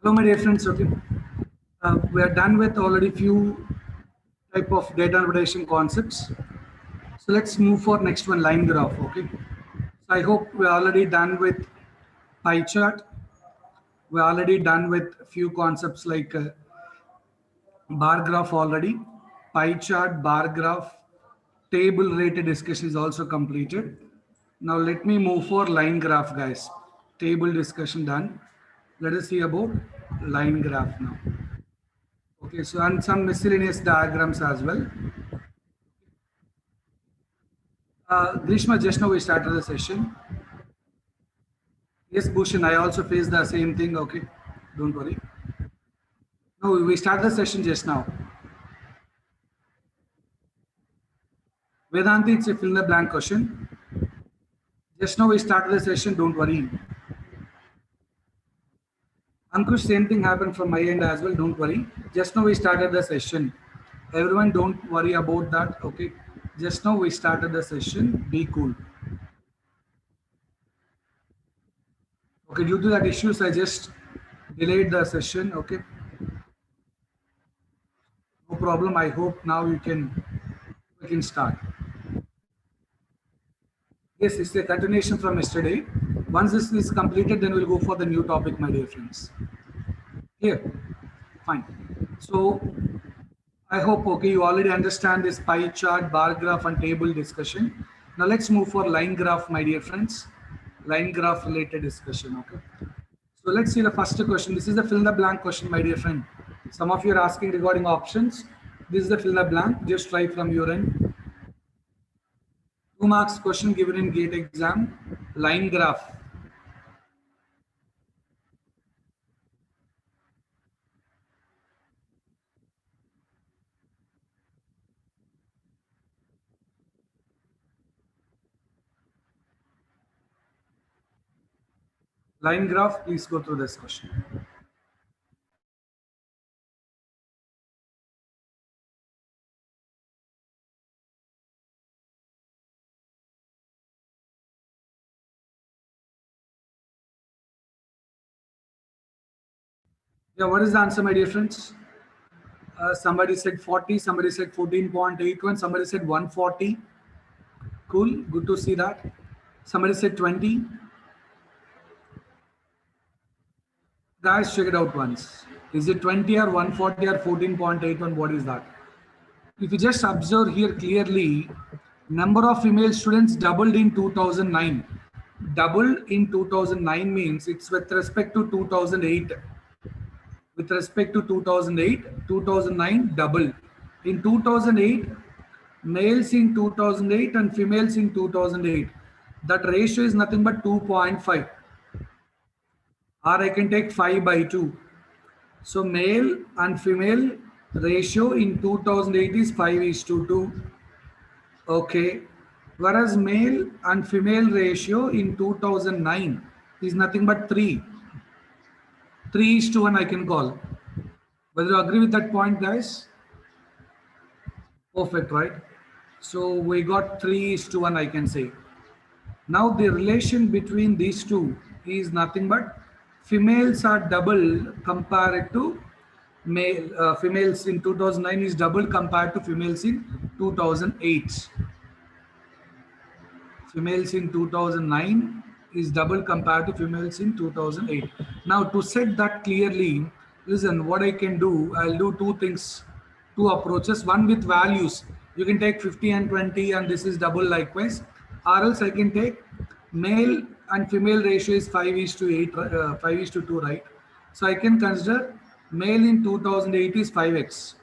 Hello, my dear friends. Okay, we are done with already few type of data interpretation concepts. So let's move for next one, line graph. Okay. So I hope we're already done with pie chart. We're already done with few concepts like bar graph already. Pie chart, bar graph, table related discussion is also completed. Now let me move for line graph, guys. Table discussion done. Let us see about line graph now. Okay, so and some miscellaneous diagrams as well. Grishma, just now we started the session. Yes, Bhushan, I also faced the same thing. Okay, don't worry. No, we started the session just now. Vedanti, it's a fill in the blank question. Just now we started the session, don't worry. Ankush, same thing happened from my end as well, don't worry. Just now we started the session. Everyone don't worry about that, okay? Just now we started the session, be cool. Okay, due to that issues, I just delayed the session, okay? No problem, I hope now we can start. Yes, it's a continuation from yesterday. Once this is completed, then we'll go for the new topic, my dear friends. Here, fine. So I hope, okay, you already understand this pie chart, bar graph, and table discussion. Now let's move for line graph, my dear friends. Line graph related discussion, okay. So let's see the first question. This is the fill in the blank question, my dear friend. Some of you are asking regarding options. This is the fill in the blank. Just try from your end. 2 marks question given in GATE exam. Line graph. Line graph, please go through this question. Yeah, what is the answer, my dear friends? Somebody said 40, somebody said 14.81, somebody said 140. Cool, good to see that. Somebody said 20. Guys, check it out once. Is it 20 or 140 or 14.81? What is that? If you just observe here clearly, number of female students doubled in 2009. Doubled in 2009 means it's with respect to 2008. With respect to 2008, 2009 double. In 2008, males in 2008 and females in 2008. That ratio is nothing but 2.5. Or I can take 5 by 2. So male and female ratio in 2008 is 5 is to 2. Okay. Whereas male and female ratio in 2009 is nothing but 3. 3 is to 1 I can call. Whether you agree with that point, guys? Perfect, right? So we got 3 is to 1 I can say. Now the relation between these two is nothing but females are double compared to male. Females in 2009 is double compared to females in 2008. Females in 2009 is double compared to females in 2008. Now to set that clearly, listen, what I can do, I'll do two things, two approaches. One with values. You can take 50 and 20 and this is double likewise. Or else I can take male and female ratio is 5 is to 8, 5 is to 2, right? So I can consider male in 2008 is 5x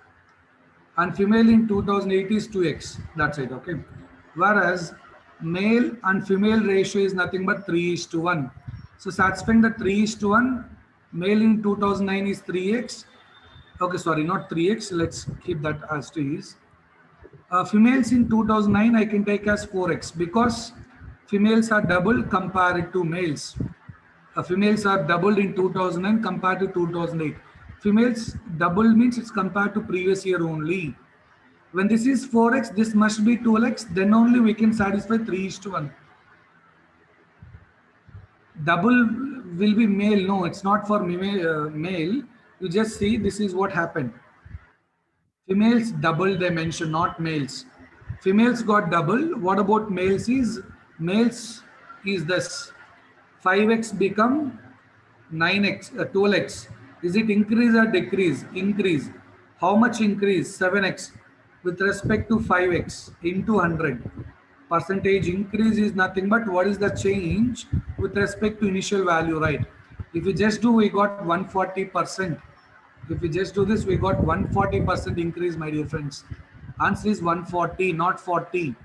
and female in 2008 is 2x. That's it, okay? Whereas male and female ratio is nothing but 3 is to 1. So satisfying the 3 is to 1, male in 2009 is 3x. Okay, sorry, not 3x. Let's keep that as 2 is. Females in 2009 I can take as 4x because females are double compared to males. Females are doubled in 2009 compared to 2008. Females double means it's compared to previous year only. When this is 4x, this must be 12x, then only we can satisfy 3 is to 1. Double will be male. No, it's not for male. You just see this is what happened. Females double they mention, not males. Females got double. What about males is males is this 5x become 9x, 12x. Is it increase or decrease? Increase. How much increase? 7x with respect to 5x into 100. Percentage increase is nothing but what is the change with respect to initial value, right? If we just do, we got 140%. If we just do this, we got 140% increase, my dear friends. Answer is 140, not 40.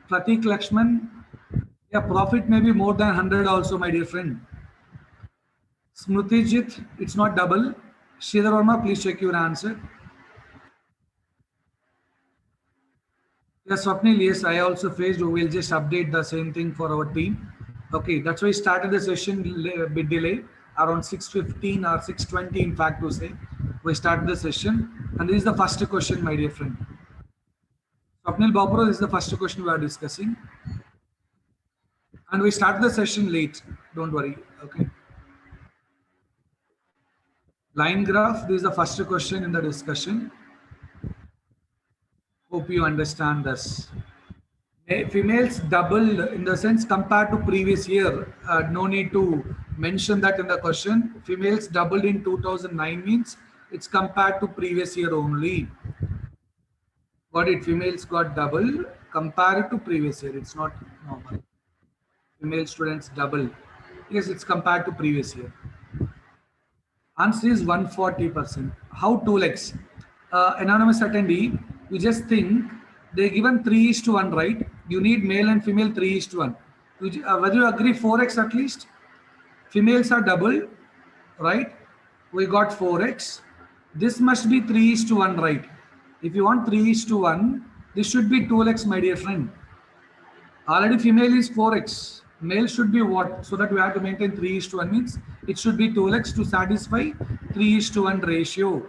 Pratik Lakshman, yeah, profit may be more than 100 also, my dear friend. Smritijit, it's not double. Sridhar Verma, please check your answer. Yes, Swapnil, yes, I also faced. We'll just update the same thing for our team. Okay, that's why we started the session a bit delay, around 6:15 or 6:20, in fact, to say. We started the session, and this is the first question, my dear friend. Swapnil Babro, this is the first question we are discussing. And we started the session late. Don't worry. Okay. Line graph, this is the first question in the discussion. Hope you understand this. Females doubled in the sense compared to previous year. No need to mention that in the question. Females doubled in 2009 means it's compared to previous year only. Got it? Females got double compared to previous year. It's not normal. Female students double. Yes, it's compared to previous year. Answer is 140%. How 2x? Anonymous attendee, you just think they given 3:1, right? You need male and female 3:1. Whether you agree 4x at least? Females are double, right? We got 4x. This must be 3:1, right? If you want 3:1, this should be 2x, my dear friend. Already female is 4x. Male should be what? So that we have to maintain 3:1 means it should be 2x to satisfy 3:1 ratio.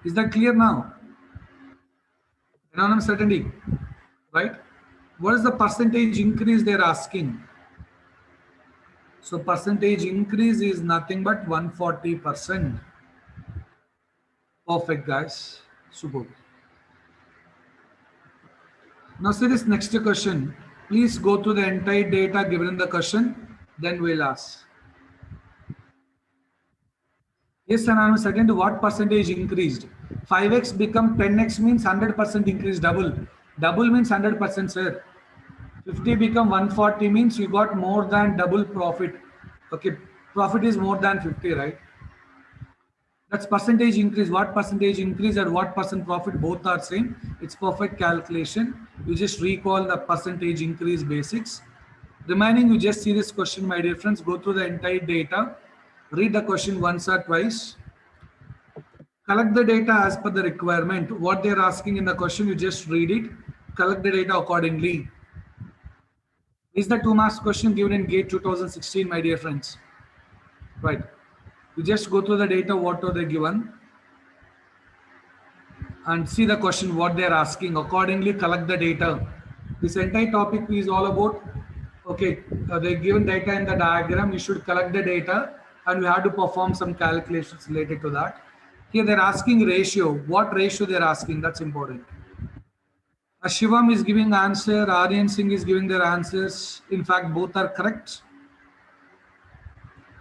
Is that clear now? Anonymous certainty, right? What is the percentage increase they're asking? So percentage increase is nothing but 140%. Perfect, guys. Super. Now see this next question. Please go through the entire data given in the question, then we'll ask. Yes, anonymous attendee, what percentage increased? 5x become 10x means 100% increase, double. Double means 100%, sir. 50 become 140 means you got more than double profit. Okay, profit is more than 50, right? That's percentage increase. What percentage increase and what percent profit, both are same. It's perfect calculation. You just recall the percentage increase basics. Remaining, you just see this question, my dear friends. Go through the entire data. Read the question once or twice. Collect the data as per the requirement. What they're asking in the question, you just read it. Collect the data accordingly. This is the 2 marks question given in GATE 2016, my dear friends. Right. You just go through the data, what are they given, and see the question, what they're asking. Accordingly, collect the data. This entire topic is all about, okay, they're given data in the diagram. You should collect the data and we have to perform some calculations related to that. Here they're asking ratio. What ratio they're asking? That's important. Shivam is giving answer. Aryan Singh is giving their answers. In fact, both are correct.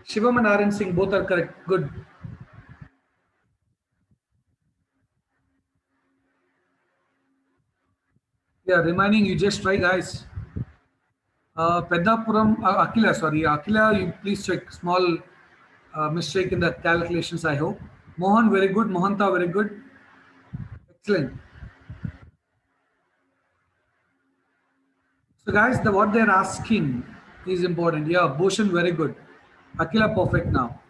Shivam and Aryan Singh, both are correct. Good. Yeah, remaining, you just try, guys. Pedapuram, Akila, sorry. Akila, you please check. Small mistake in the calculations, I hope. Mohan, very good. Mohanta, very good. Excellent. So, guys, what they're asking is important. Yeah, Bhushan, very good. Akila, perfect now.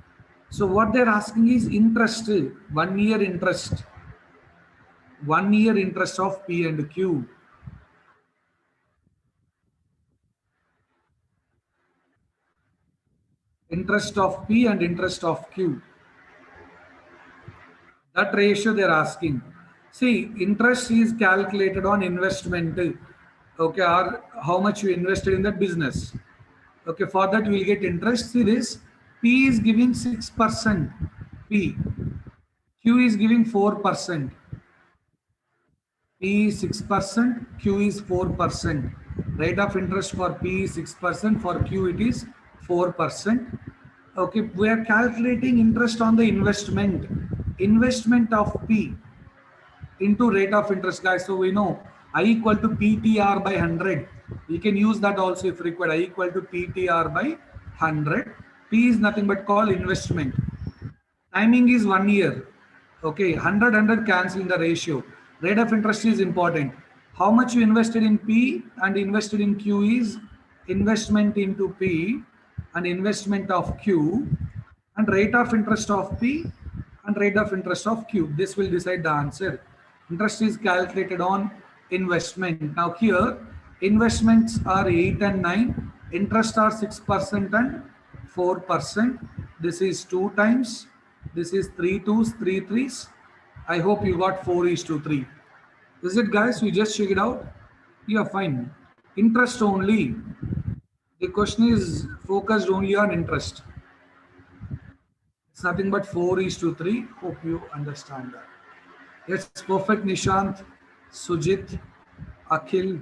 So what they're asking is interest, 1 year interest. 1 year interest of P and Q. Interest of P and interest of Q. That ratio they're asking. See, interest is calculated on investment. Okay, or how much you invested in that business. Okay, for that you will get interest. See this. P is giving 6%. P. Q is giving 4%. P is 6%, Q is 4%. Rate of interest for P is 6%, for Q it is 4%. Okay, we are calculating interest on the investment. Investment of P into rate of interest, guys. So we know I equal to PTR by 100. We can use that also if required. I equal to PTR by 100. P is nothing but called investment. Timing is 1 year. Okay, 100 cancel in the ratio. Rate of interest is important. How much you invested in P and invested in Q is investment into P and investment of Q, and rate of interest of P and rate of interest of Q. This will decide the answer. Interest is calculated on investment. Now here, investments are 8 and 9. Interest are 6% and 4%. This is 2 times. This is 3 twos, 3 threes. I hope you got 4:3. Is it, guys? You just check it out. Yeah, fine. Interest only. The question is focused only on interest. It's nothing but 4:3. Hope you understand that. Yes, perfect. Nishant, Sujit, Akhil.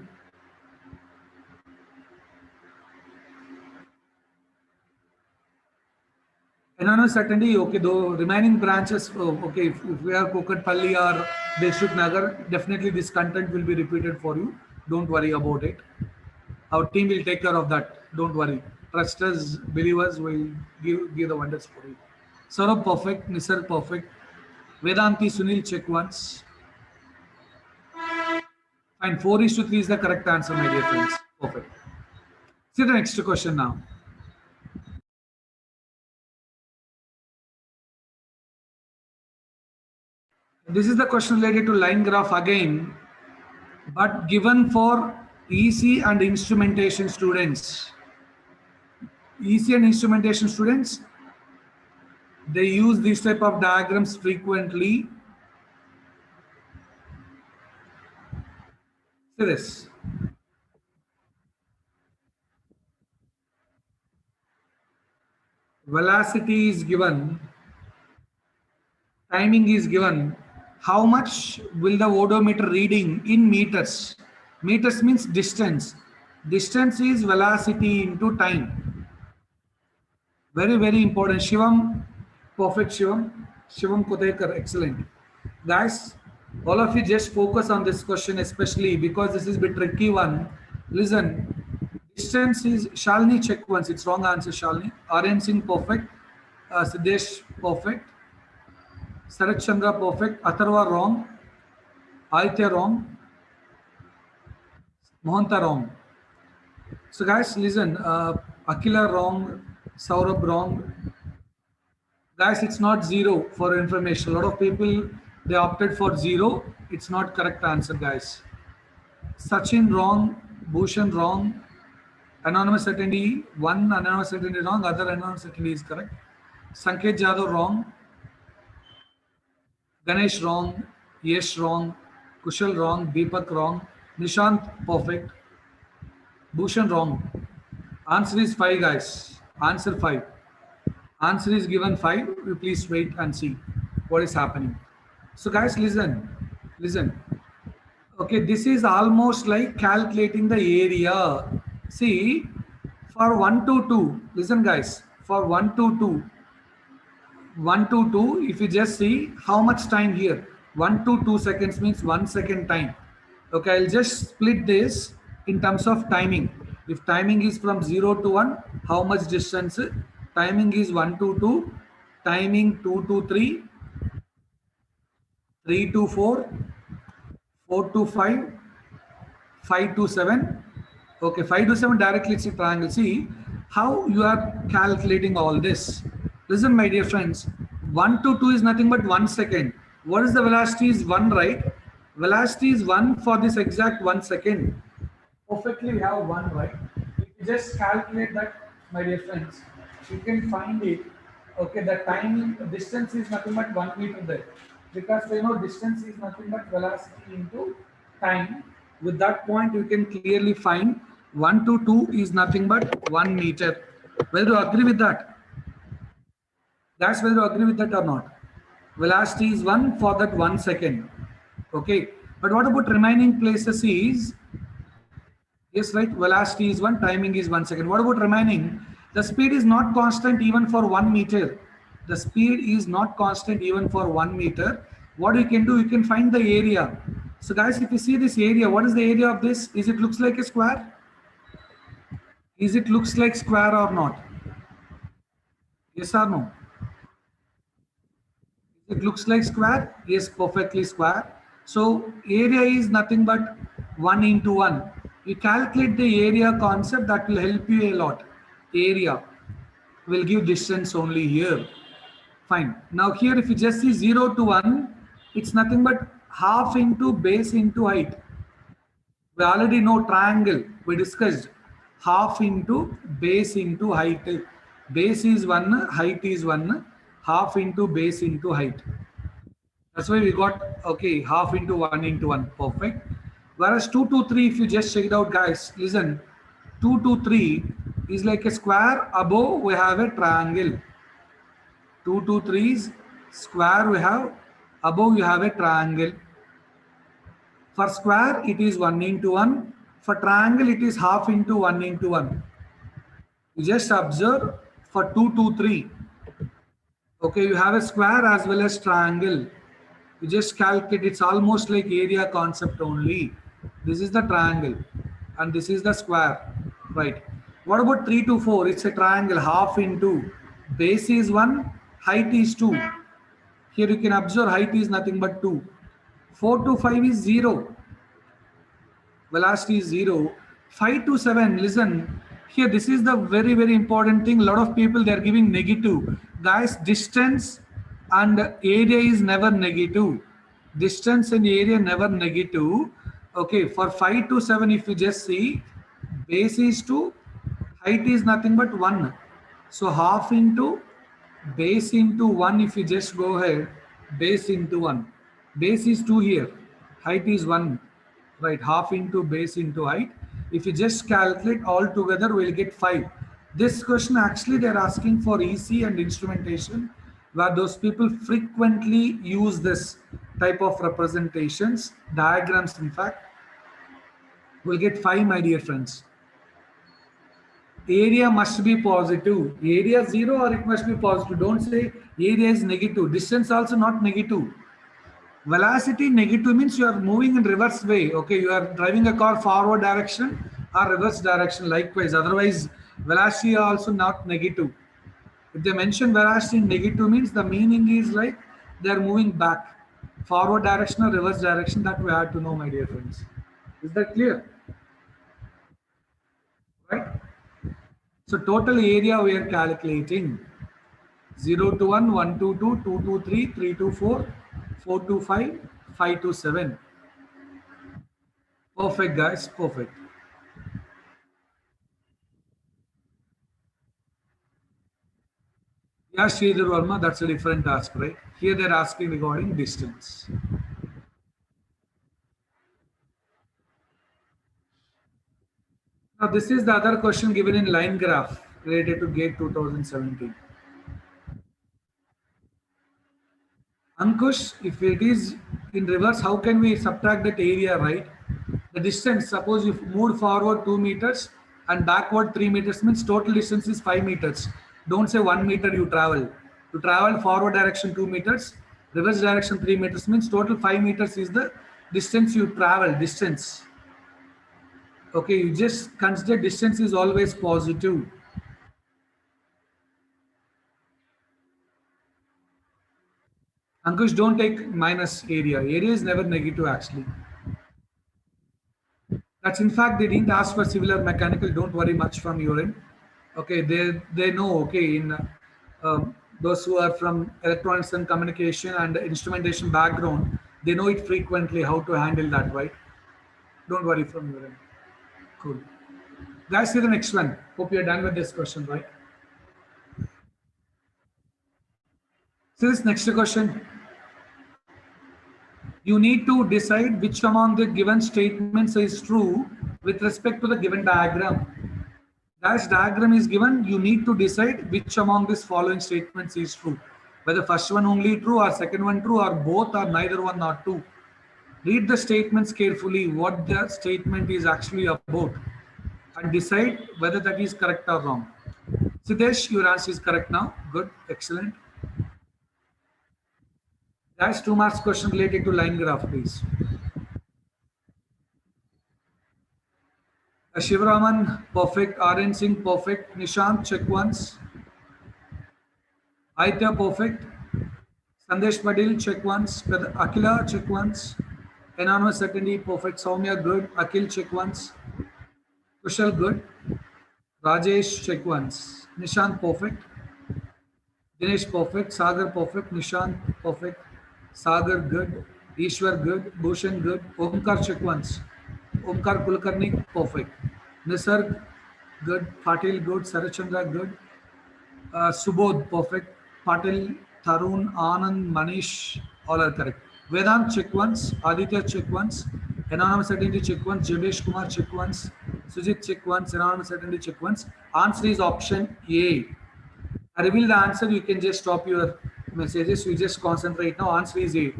Anonymous attendee, okay, though remaining branches, okay, if we are Kokatpalli or Deshuk Nagar, definitely this content will be repeated for you. Don't worry about it. Our team will take care of that. Don't worry. Trust us, believers will give the wonders for you. Saurabh, perfect. Nisar, perfect. Vedanti, Sunil, check once. And 4:3 is the correct answer, my dear friends. Perfect. See the next question now. This is the question related to line graph again, but given for EC and instrumentation students. EC and instrumentation students, they use this type of diagrams frequently. See this. Velocity is given, timing is given. How much will the odometer reading in meters? Meters means distance. Distance is velocity into time. Very, very important. Shivam, perfect Shivam. Shivam Kodekar, excellent. Guys, all of you just focus on this question, especially because this is a bit tricky one. Listen, distance is Shalini, check once. It's wrong answer, Shalini. Aryan Singh, perfect. Siddesh, perfect. Sarat Chandra, perfect. Atharva, wrong. Aditya, wrong. Mohanta, wrong. So, guys, listen. Akila, wrong. Saurabh, wrong. Guys, it's not zero for information. A lot of people, they opted for zero. It's not correct answer, guys. Sachin, wrong. Bhushan, wrong. Anonymous attendee, one anonymous attendee wrong, other anonymous attendee is correct. Sanket Jadhav, wrong. Ganesh, wrong. Yesh, wrong. Kushal, wrong. Deepak, wrong. Nishant, perfect. Bhushan, wrong. Answer is 5, guys. Answer 5. Answer is given 5. You please wait and see what is happening. So, guys, listen. Listen. Okay, this is almost like calculating the area. See, for 1 to 2, listen, guys, for 1 to 2, 1 to 2, if you just see how much time here, 1 to 2 seconds means 1 second time. Okay, I'll just split this in terms of timing. If timing is from 0 to 1, how much distance? Timing is 1 to 2, timing 2 to 3, 3 to 4, 4 to 5, 5 to 7. Okay, 5 to 7 directly it's a triangle. See how you are calculating all this. Listen, my dear friends, 1 to 2 is nothing but 1 second. What is the velocity? Is 1, right? Velocity is 1 for this exact 1 second. Perfectly, we have 1, right? If you just calculate that, my dear friends, you can find it. Okay, the time, distance is nothing but 1 meter there. Because you know, distance is nothing but velocity into time. With that point, you can clearly find 1 to 2 is nothing but 1 meter. Whether you agree with that? That's whether you agree with that or not. Velocity is 1 for that 1 second. Okay. But what about remaining places is, yes, right, velocity is 1, timing is 1 second. What about remaining? The speed is not constant even for 1 meter. The speed is not constant even for 1 meter. What you can do, you can find the area. So guys, if you see this area, what is the area of this? Is it looks like a square? Is it looks like square or not? Yes or no? It looks like square? Yes, perfectly square. So area is nothing but 1 into 1. You calculate the area concept, that will help you a lot. Area will give distance only here. Fine. Now here if you just see 0 to 1, it's nothing but half into base into height. We already know triangle. We discussed half into base into height. Base is 1, height is 1, half into base into height. That's why we got, okay, half into 1 into 1. Perfect. Whereas 2 to 3, if you just check it out, guys, listen, 2 to 3 is like a square. Above, we have a triangle. 2 to 3 is square, we have. Above, you have a triangle. For square, it is 1 into 1. For triangle, it is half into 1 into 1. You just observe for 2 to 3. Okay, you have a square as well as triangle. You just calculate, it's almost like area concept only. This is the triangle and this is the square, right? What about 3 to 4? It's a triangle, half into base is 1, height is 2. Here you can observe height is nothing but 2. 4 to 5 is 0, velocity is 0. 5 to 7, listen, here this is the very very important thing. A lot of people, they are giving negative. Guys, distance and area is never negative. Distance and area never negative. Okay, for 5 to 7, if you just see, base is 2, height is nothing but 1. So half into base into 1, if you just go ahead, base into 1. Base is 2 here, height is 1, right? Half into base into height. If you just calculate all together, we'll get 5. This question actually they're asking for EC and instrumentation, where those people frequently use this type of representations, diagrams in fact. We'll get 5, my dear friends. Area must be positive. Area 0 or it must be positive. Don't say area is negative. Distance also not negative. Velocity negative means you are moving in reverse way. Okay, you are driving a car forward direction or reverse direction likewise. Otherwise, velocity also not negative. If they mention velocity negative means the meaning is like they are moving back. Forward direction or reverse direction, that we have to know, my dear friends. Is that clear? Right? So total area we are calculating 0 to 1, 1 to 2, 2 to 3, 3 to 4, 4 to 5, 5 to 7. Perfect, guys. Perfect. Yeah, Sridhar Verma, that's a different task, right? Here they're asking regarding distance. Now, this is the other question given in line graph related to GATE 2017. Ankush, if it is in reverse, how can we subtract that area, right? The distance, suppose you moved forward 2 meters and backward 3 meters, means total distance is 5 meters. Don't say 1 meter you travel. You travel forward direction 2 meters, reverse direction 3 meters, means total 5 meters is the distance you travel, distance. Okay, you just consider distance is always positive. Ankush, don't take minus area. Area is never negative actually. That's in fact they didn't ask for civil or mechanical. Don't worry much from your end. Okay, they know. Okay, in those who are from electronics and communication and instrumentation background, they know it frequently how to handle that, right? Don't worry from your end. Cool. Guys, see the next one. Hope you're done with this question, right? See this next question. You need to decide which among the given statements is true with respect to the given diagram. Dash diagram is given, you need to decide which among these following statements is true. Whether first one only true or second one true or both or neither one or two. Read the statements carefully, what the statement is actually about, and decide whether that is correct or wrong. Siddesh, your answer is correct now. Good, excellent. That's 2 marks question related to line graph, please. Shivaraman, perfect. Aryan Singh, perfect. Nishant, check once. Aitya, perfect. Sandesh Padil, check once. Akila, check once. Anonymous attendee, perfect. Soumya, good. Akil, check once. Kushal, good. Rajesh, check once. Nishant, perfect. Dinesh, perfect. Sagar, perfect. Nishant, perfect. Sagar, good. Ishwar, good. Bhushan, good. Omkar, check once. Omkar Kulkarni, perfect. Nisarg, good. Patil, good. Sarachandra, good. Subodh, perfect. Patil, Tarun, Anand, Manish, all are correct. Vedant, check once. Aditya, check once. Anonymous attendee, check once. Jadesh Kumar, check once. Sujit, check once. Anonymous attendee, check once. Answer is option A. I reveal the answer, you can just stop your messages. You just concentrate now. Answer is A.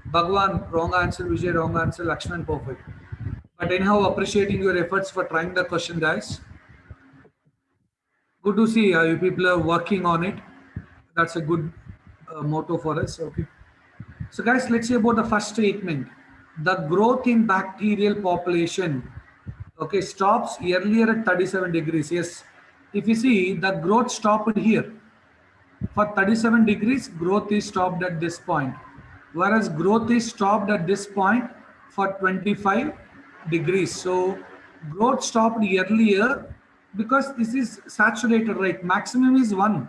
Bhagwan, wrong answer. Vijay, wrong answer. Lakshman, perfect. But anyhow, appreciating your efforts for trying the question, guys. Good to see you people are working on it. That's a good motto for us. Okay. So, guys, let's see about the first statement. The growth in bacterial population, okay, stops earlier at 37 degrees. Yes. If you see, the growth stopped here. For 37 degrees, growth is stopped at this point. Whereas growth is stopped at this point for 25 degrees. So growth stopped earlier because this is saturated, right? Maximum is 1.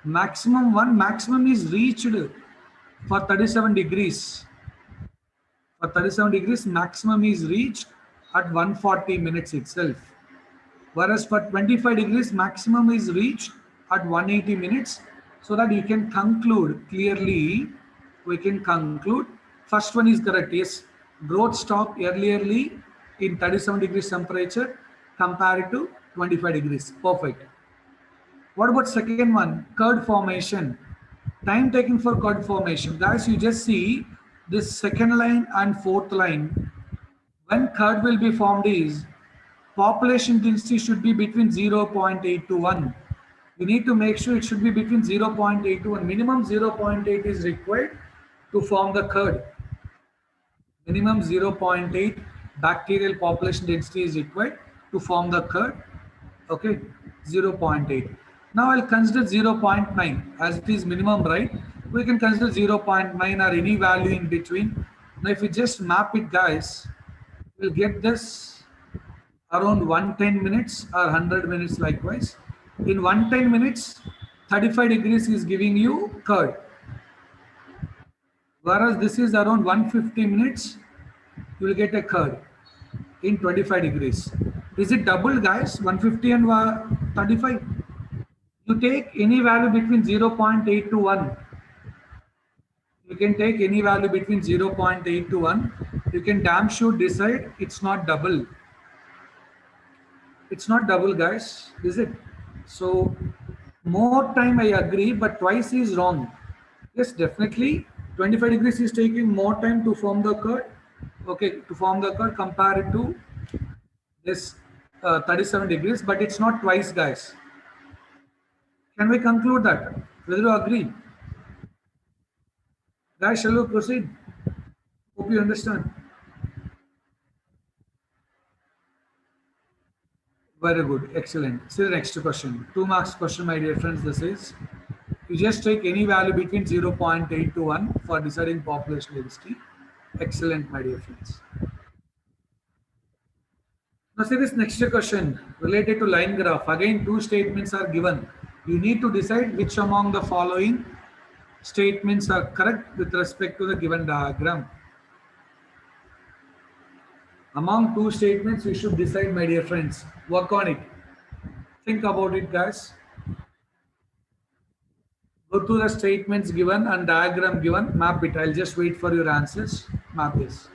Maximum 1. Maximum is reached for 37 degrees. For 37 degrees, maximum is reached at 140 minutes itself. Whereas for 25 degrees, maximum is reached at 180 minutes, so that you can conclude clearly. We can conclude first one is correct. Yes, growth stopped earlierly in 37 degrees temperature compared to 25 degrees. Perfect. What about second one? Curd formation. Time taken for curd formation. Guys, you just see this second line and fourth line. When curd will be formed is population density should be between 0.8 to 1. You need to make sure it should be between 0.8 to 1. Minimum 0.8 is required to form the curd. Minimum 0.8 bacterial population density is required to form the curd. Okay, 0.8. Now I'll consider 0.9 as it is minimum, right? We can consider 0.9 or any value in between. Now if we just map it, guys, we'll get this around 110 minutes or 100 minutes likewise. In 110 minutes, 35 degrees is giving you curd. Whereas this is around 150 minutes, you will get a curd in 25 degrees. Is it double, guys? 150 and 35? You take any value between 0.8 to 1. You can take any value between 0.8 to 1. You can damn sure decide it's not double. It's not double, guys, is it? So more time I agree, but twice is wrong. Yes, definitely 25 degrees is taking more time to form the curd. Okay, to form the curd compared to this 37 degrees, but it's not twice, guys. Can we conclude that? Whether you agree? Guys, shall we proceed? Hope you understand. Very good, excellent. See the next question. 2 marks question, my dear friends. This is, you just take any value between 0.8 to 1 for deciding population density. Excellent, my dear friends. Now see this next question related to line graph. Again, two statements are given. You need to decide which among the following statements are correct with respect to the given diagram. Among two statements, we should decide, my dear friends. Work on it. Think about it, guys. Go to the statements given and diagram given. Map it. I'll just wait for your answers. Map this.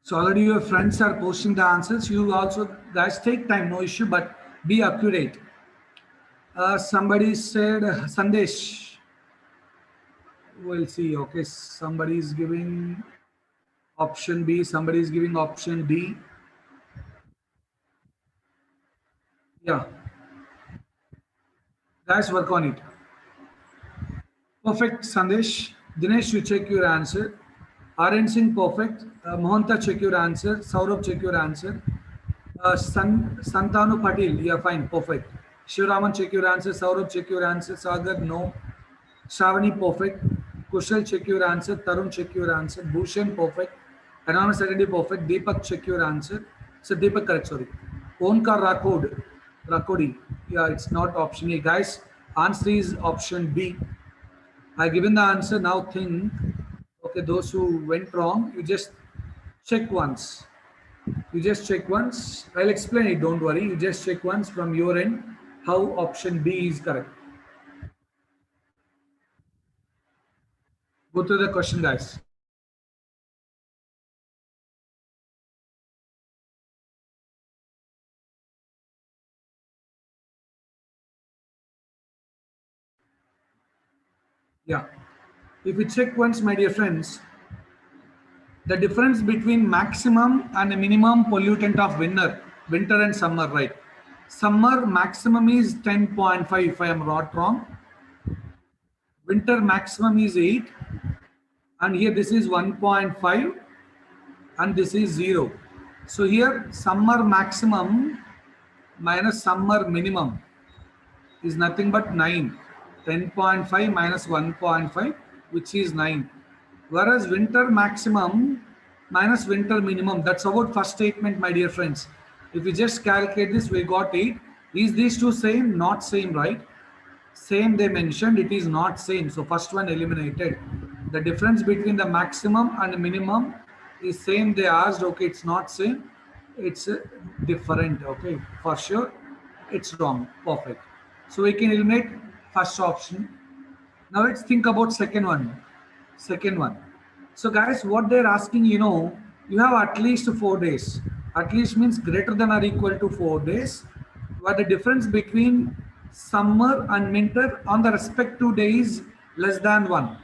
So already your friends are posting the answers. You also guys take time, no issue, but be accurate. Somebody said Sandesh. We'll see. Okay, somebody is giving option B. Somebody is giving option D. Yeah, guys, work on it. Perfect, Sandesh. Dinesh, you check your answer. Aryan Singh, perfect. Mohanta, check your answer. Saurabh, check your answer. Santanu Patil, yeah, fine, perfect. Shivraman, check your answer. Saurabh, check your answer. Sagar, no. Shravani, perfect. Kushal, check your answer. Tarun, check your answer. Bhushan, perfect. Anonymous Saturday, perfect. Deepak, check your answer. So Deepak, correct, sorry. Onkar Rakodi. Yeah, it's not option A. Guys, answer is option B. I given the answer. Now think. Okay, those who went wrong, you just check once. You just check once. I'll explain it. Don't worry. You just check once from your end how option B is correct. Go to the question, guys. Yeah. If you check once, my dear friends, the difference between maximum and a minimum pollutant of winter and summer, right? Summer maximum is 10.5 if I am not wrong. Winter maximum is 8, and here this is 1.5 and this is 0. So here summer maximum minus summer minimum is nothing but 9. 10.5 minus 1.5, which is 9. Whereas winter maximum minus winter minimum, that's about first statement, my dear friends. If we just calculate this, we got 8. Is these two same? Not same, right? Same they mentioned, it is not same. So first one eliminated. The difference between the maximum and minimum is same. They asked, okay, it's not same. It's different, okay, for sure. It's wrong, perfect. So we can eliminate first option. Now let's think about second one. Second one. So guys, what they're asking, you have at least 4 days. At least means greater than or equal to 4 days. But the difference between summer and winter on the respective day is less than 1.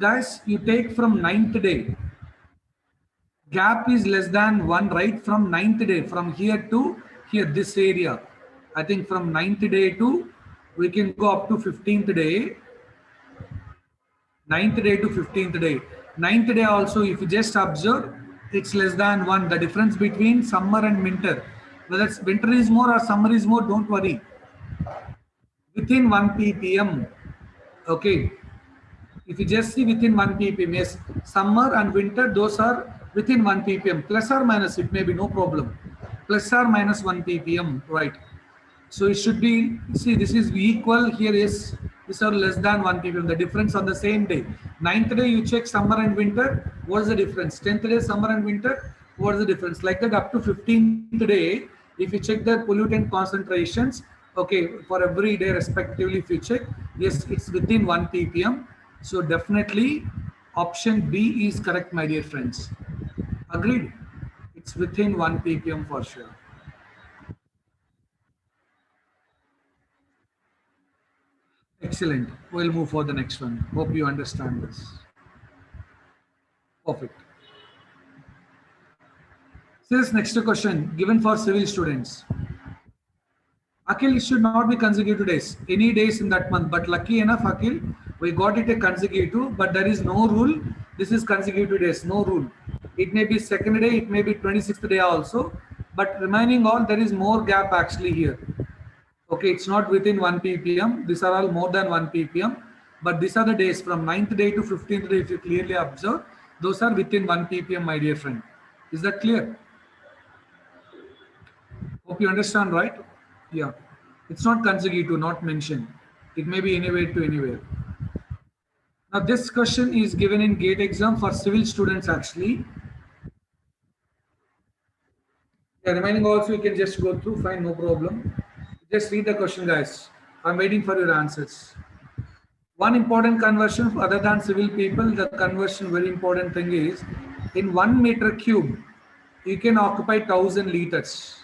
Guys, you take from ninth day. Gap is less than 1, right? From ninth day, from here to here, this area. I think from ninth day to, we can go up to 15th day. Ninth day to 15th day. Ninth day also, if you just observe, it's less than 1. The difference between summer and winter, whether it's winter is more or summer is more, don't worry. Within 1 ppm. Okay. If you just see within 1 ppm, yes, summer and winter, those are within 1 ppm. Plus or minus, it may be no problem. Plus or minus 1 ppm, right? So it should be, see, this is equal, here is, these are less than 1 ppm, the difference on the same day. Ninth day you check summer and winter, what is the difference? 10th day summer and winter, what is the difference? Like that up to 15th day, if you check the pollutant concentrations, okay, for every day respectively, if you check, yes, it's within 1 ppm. So definitely option B is correct, my dear friends. Agreed? It's within 1 ppm for sure. Excellent. We'll move for the next one. Hope you understand this. Perfect. So this next question given for civil students. Akhil, it should not be consecutive days. Any days in that month. But lucky enough, Akhil, we got it a consecutive, but there is no rule. This is consecutive days, no rule. It may be second day, it may be 26th day also. But remaining all, there is more gap actually here. Okay, it's not within 1 ppm. These are all more than 1 ppm. But these are the days from 9th day to 15th day. If you clearly observe, those are within 1 ppm, my dear friend. Is that clear? Hope you understand, right? Yeah. It's not consecutive, not mentioned. It may be anywhere to anywhere. Now, this question is given in GATE exam for civil students actually. Yeah, remaining also you can just go through, fine, no problem. Just read the question, guys. I'm waiting for your answers. One important conversion other than civil people, the conversion very important thing is in 1 meter cube. you can occupy 1000 liters.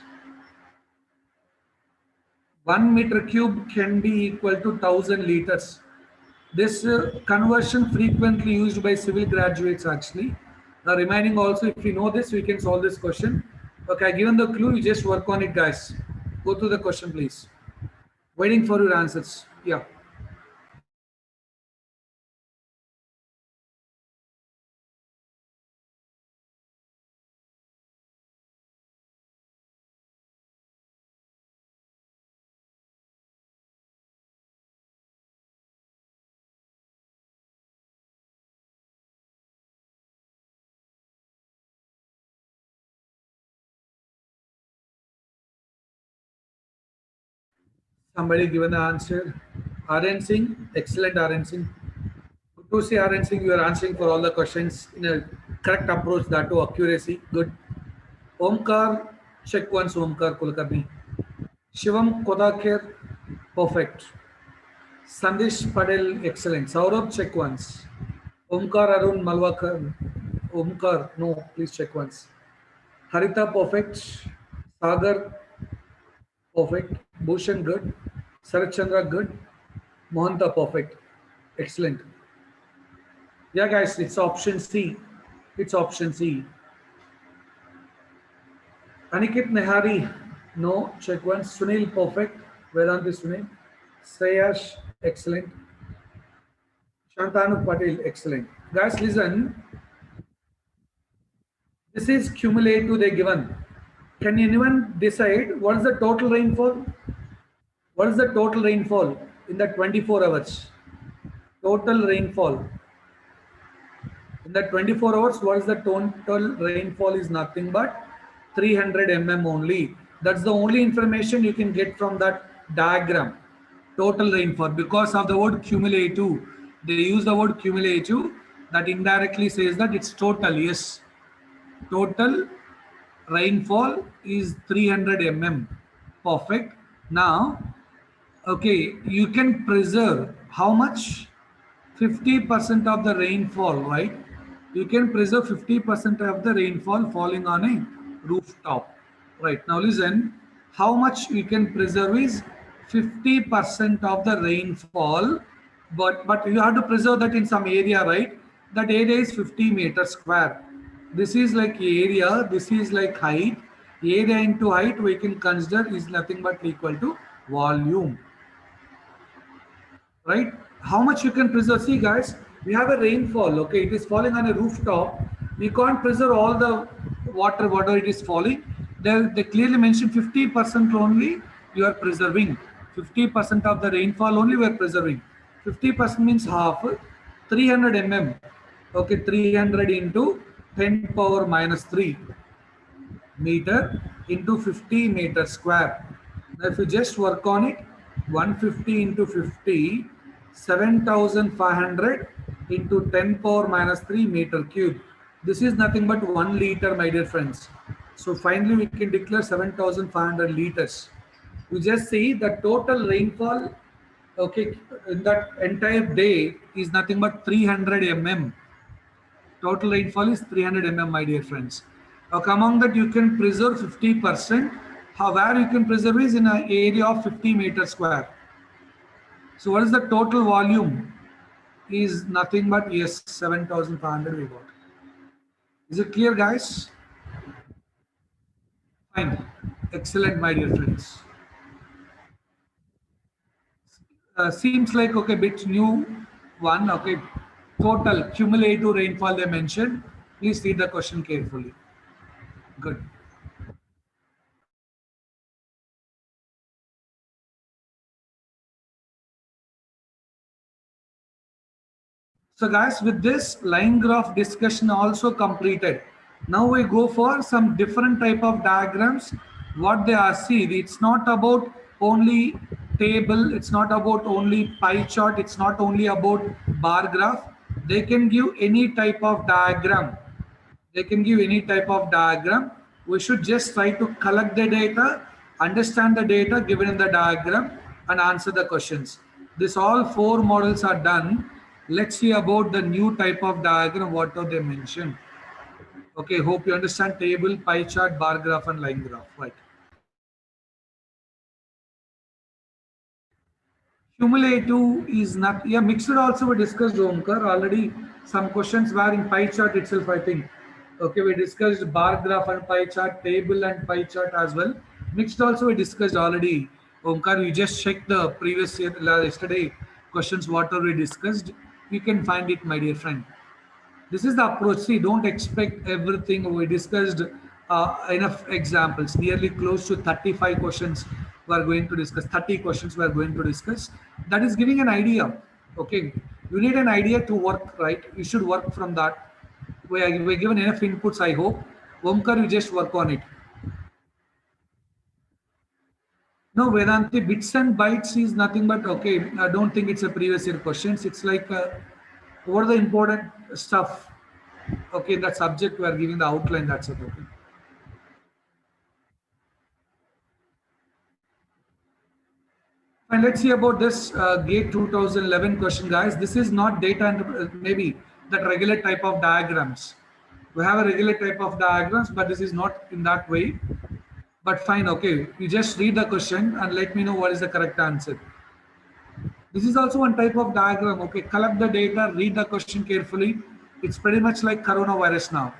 1 meter cube can be equal to 1000 liters. This conversion frequently used by civil graduates actually. The remaining also, if you know this, we can solve this question. Okay, given the clue, you just work on it, guys. Go through the question, please. Waiting for your answers. Yeah. Somebody given the answer. RN Singh, excellent RN Singh. Good to see RN Singh. You are answering for all the questions in a correct approach, that to accuracy. Good. Omkar, check once. Omkar Kulkarni. Shivam Kodakir, perfect. Sandesh Padel, excellent. Saurabh, check once. Omkar Arun Malwakar, Omkar, no, please check once. Harita, perfect. Sagar, perfect. Bhushan, good. Sarat Chandra, good. Mohanta, perfect. Excellent. Yeah, guys, it's option C. It's option C. Aniket Nehari, no, check once. Sunil, perfect. Vedanti Sunil. Sreyash, excellent. Shantanu Patel, excellent. Guys, listen. This is cumulative they given. Can anyone decide what is the total rainfall? What is the total rainfall in the 24 hours? Total rainfall. In the 24 hours, what is the total rainfall is nothing but 300 mm only. That's the only information you can get from that diagram. Total rainfall. Because of the word cumulative, they use the word cumulative, that indirectly says that it's total. Yes, total rainfall is 300 mm. Perfect. Now, okay, you can preserve how much? 50% of the rainfall, right? You can preserve 50% of the rainfall falling on a rooftop. Right. Now listen, how much you can preserve is 50% of the rainfall, but you have to preserve that in some area, right? That area is 50 meters square. This is like area, this is like height. Area into height we can consider is nothing but equal to volume, right? How much you can preserve? See, guys, we have a rainfall. Okay, it is falling on a rooftop. We can't preserve all the water, whatever it is falling. They clearly mention 50% only you are preserving. 50% of the rainfall only we are preserving. 50% means half. 300 mm. Okay, 300 into 10 power minus 3 meter into 50 meter square. Now if you just work on it, 150 into 50, 7500 into 10 power minus 3 meter cube. This is nothing but 1 liter, my dear friends. So finally we can declare 7500 liters. You just see the total rainfall, okay, in that entire day is nothing but 300 mm. Total rainfall is 300 mm, my dear friends. Okay, among that you can preserve 50%. Where you can preserve is in an area of 50 meters square. So what is the total volume? Is nothing but, yes, 7500 we got. Is it clear, guys? Fine. Excellent, my dear friends. Seems like, okay, bit new one. Okay, total cumulative rainfall they mentioned. Please read the question carefully. Good. So guys, with this line graph discussion also completed. Now we go for some different type of diagrams. What they are, see, it's not about only table, it's not about only pie chart, it's not only about bar graph. They can give any type of diagram. They can give any type of diagram. We should just try to collect the data, understand the data given in the diagram, and answer the questions. This all four models are done. Let's see about the new type of diagram, what are they mentioned. Okay, hope you understand table, pie chart, bar graph, and line graph. Right. Cumulative is not, yeah, mixed also we discussed, Omkar. Already some questions were in pie chart itself, I think. Okay, we discussed bar graph and pie chart, table and pie chart as well. Mixed also we discussed already. Omkar, you just check the previous year, yesterday questions, whatever we discussed. You can find it, my dear friend. This is the approach. See, don't expect everything. We discussed enough examples. Nearly close to 35 questions we are going to discuss. 30 questions we are going to discuss. That is giving an idea. Okay, you need an idea to work, right? You should work from that. We're given enough inputs, I hope. Omkar, you just work on it. No, Vedanti, bits and bytes is nothing but, okay, I don't think it's a previous year questions. It's like what are the important stuff. Okay, in that subject we are giving the outline, that's it. Okay. And let's see about this GATE 2011 question, guys. This is not data and maybe that regular type of diagrams. We have a regular type of diagrams, but this is not in that way. But fine, okay. You just read the question and let me know what is the correct answer. This is also one type of diagram. Okay, collect the data, read the question carefully. It's pretty much like coronavirus now.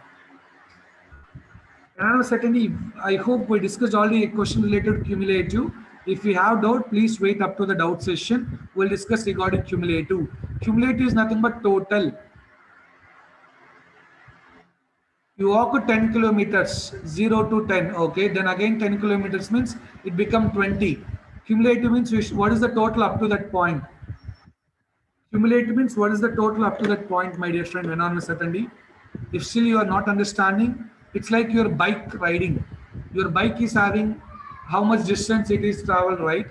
And certainly, I hope we discussed all the question related to cumulative. If you have doubt, please wait up to the doubt session. We'll discuss regarding cumulative. Cumulative is nothing but total. You walk 10 kilometers, 0 to 10. Okay, then again 10 kilometers means it become 20. Cumulative means what is the total up to that point? Cumulative means what is the total up to that point, my dear friend, when on a certainty. If still you are not understanding, it's like your bike riding. Your bike is having how much distance it is traveled, right?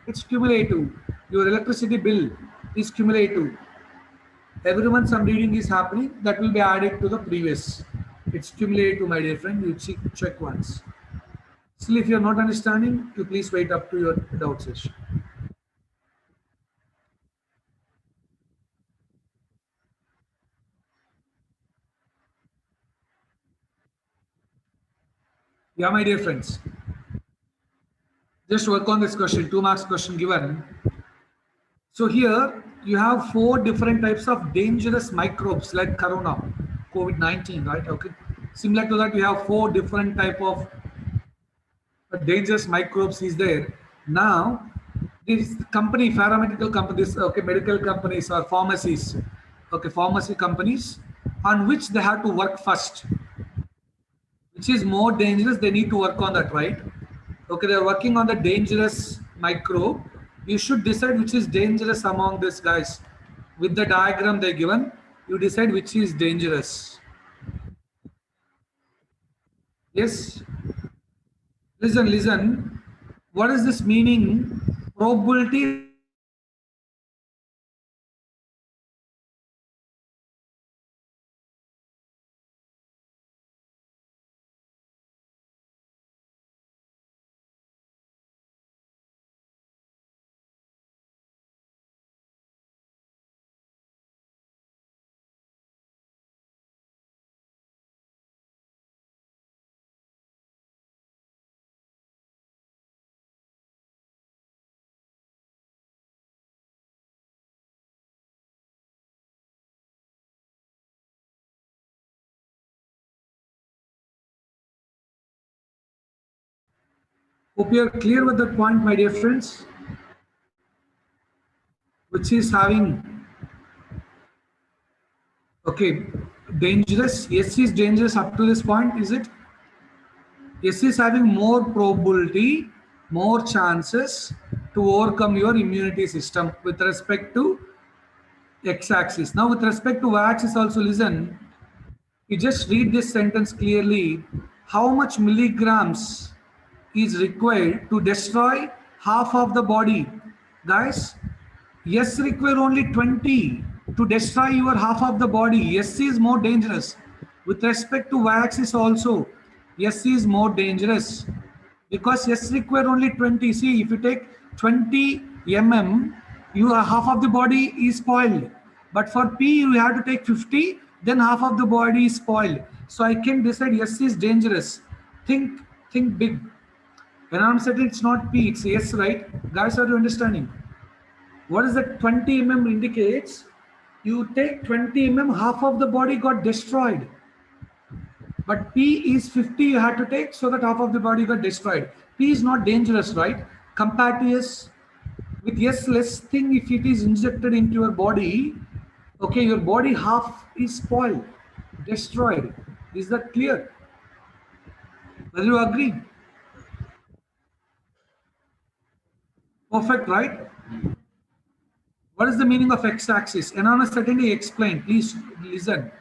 It's cumulative. Your electricity bill is cumulative. Every month some reading is happening, that will be added to the previous. It's cumulative, my dear friend. You check once. Still, if you are not understanding, you please wait up to your doubt session. Yeah, my dear friends. Just work on this question, 2 marks question given. So here you have 4 different types of dangerous microbes like corona, COVID-19, right? Okay. Similar to that, we have 4 different type of dangerous microbes is there. Now, this company, pharmaceutical companies, okay, medical companies or pharmacies, okay, pharmacy companies, on which they have to work first. Which is more dangerous, they need to work on that, right? Okay, they're working on the dangerous microbe. You should decide which is dangerous among these guys. With the diagram they're given, you decide which is dangerous. Yes, listen. What is this meaning? Probability. Hope you are clear with that point, my dear friends. Which is having, okay, dangerous. Yes, is dangerous up to this point, is it? Yes, is having more probability, more chances to overcome your immunity system with respect to x-axis. Now, with respect to y-axis, also listen. You just read this sentence clearly. How much milligrams is required to destroy half of the body, guys? Yes, require only 20 to destroy your half of the body. Yes is more dangerous. With respect to y-axis also, yes is more dangerous because yes require only 20. See, if you take 20 mm, your half of the body is spoiled. But for P, you have to take 50, then half of the body is spoiled. So I can decide yes is dangerous. Think big. When I'm saying it's not P, it's yes, right? Guys, are you understanding? What is that 20 mm indicates? You take 20 mm, half of the body got destroyed. But P is 50 you had to take so that half of the body got destroyed. P is not dangerous, right? Compared to S, with S less thing, if it is injected into your body, okay, your body half is spoiled, destroyed. Is that clear? Will you agree? Perfect, right? What is the meaning of x-axis? And on a certainly explain. Please listen.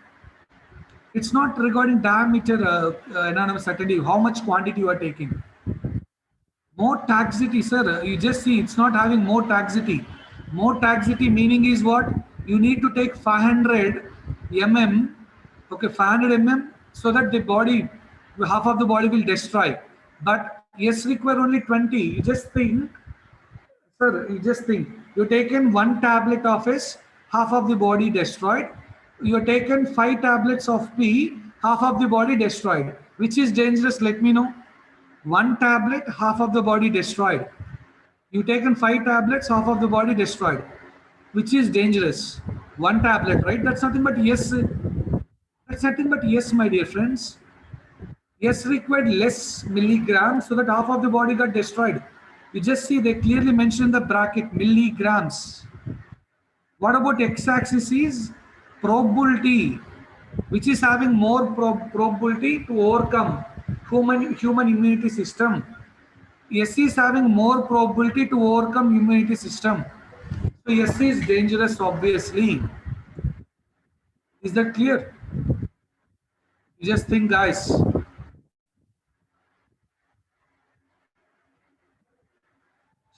It's not regarding diameter, anonymous certainty, how much quantity you are taking. More taxity, sir. You just see it's not having more taxity. More taxity meaning is what? You need to take 500 mm, okay, 500 mm, so that the body, half of the body will destroy. But yes, require only 20. You just think, sir, you just think, you taken one tablet of S, half of the body destroyed. You taken 5 tablets of P, half of the body destroyed. Which is dangerous? Let me know. One tablet, half of the body destroyed. You taken 5 tablets, half of the body destroyed. Which is dangerous? One tablet, right? That's nothing but yes. That's nothing but yes, my dear friends. Yes, required less milligrams so that half of the body got destroyed. You just see they clearly mention the bracket milligrams. What about x-axis is probability, which is having more probability to overcome human immunity system. S is having more probability to overcome immunity system. So S is dangerous, obviously. Is that clear? You just think, guys.